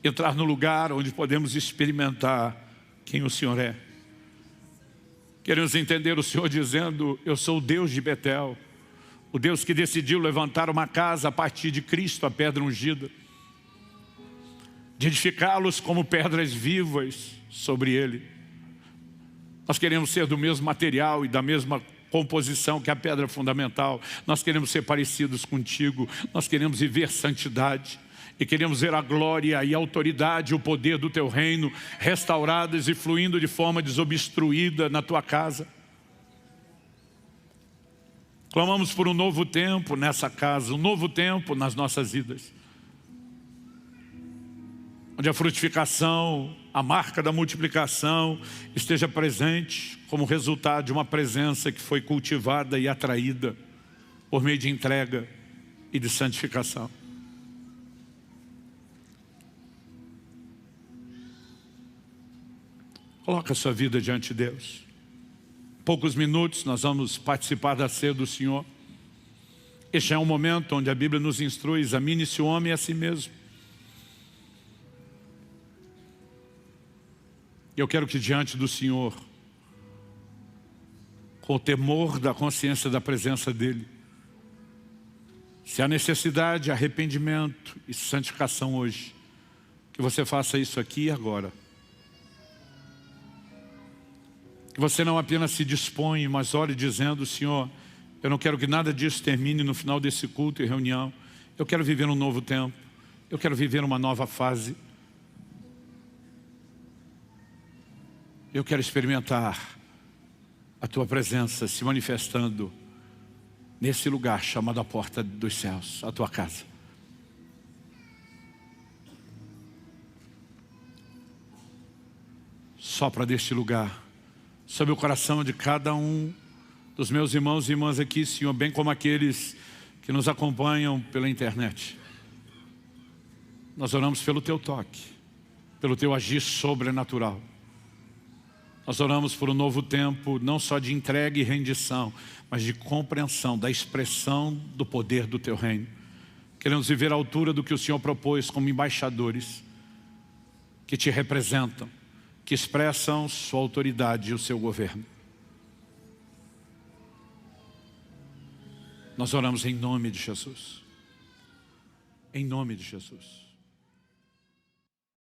Entrar no lugar onde podemos experimentar quem o Senhor é. Queremos entender o Senhor dizendo, eu sou o Deus de Betel, o Deus que decidiu levantar uma casa a partir de Cristo, a pedra ungida, de edificá-los como pedras vivas sobre ele. Nós queremos ser do mesmo material e da mesma composição que a pedra fundamental. Nós queremos ser parecidos contigo, nós queremos viver santidade e queremos ver a glória e a autoridade e o poder do teu reino restaurados e fluindo de forma desobstruída na tua casa. Clamamos por um novo tempo nessa casa, um novo tempo nas nossas vidas, onde a frutificação, a marca da multiplicação esteja presente como resultado de uma presença que foi cultivada e atraída por meio de entrega e de santificação. Coloca a sua vida diante de Deus. Poucos minutos nós vamos participar da ceia do Senhor. Este é um momento onde a Bíblia nos instrui, examine-se o homem a si mesmo. Eu quero que diante do Senhor, com o temor da consciência da presença dEle, se há necessidade de arrependimento e santificação hoje, que você faça isso aqui e agora. Que você não apenas se dispõe, mas ore dizendo, Senhor, eu não quero que nada disso termine no final desse culto e reunião. Eu quero viver um novo tempo, eu quero viver uma nova fase. Eu quero experimentar a Tua presença se manifestando nesse lugar chamado a porta dos céus, a Tua casa. Sopra deste lugar sobre o coração de cada um dos meus irmãos e irmãs aqui, Senhor, bem como aqueles que nos acompanham pela internet. Nós oramos pelo Teu toque, pelo Teu agir sobrenatural. Nós oramos por um novo tempo, não só de entrega e rendição, mas de compreensão da expressão do poder do Teu reino. Queremos viver à altura do que o Senhor propôs como embaixadores que Te representam, que expressam sua autoridade e o seu governo. Nós oramos em nome de Jesus. Em nome de Jesus.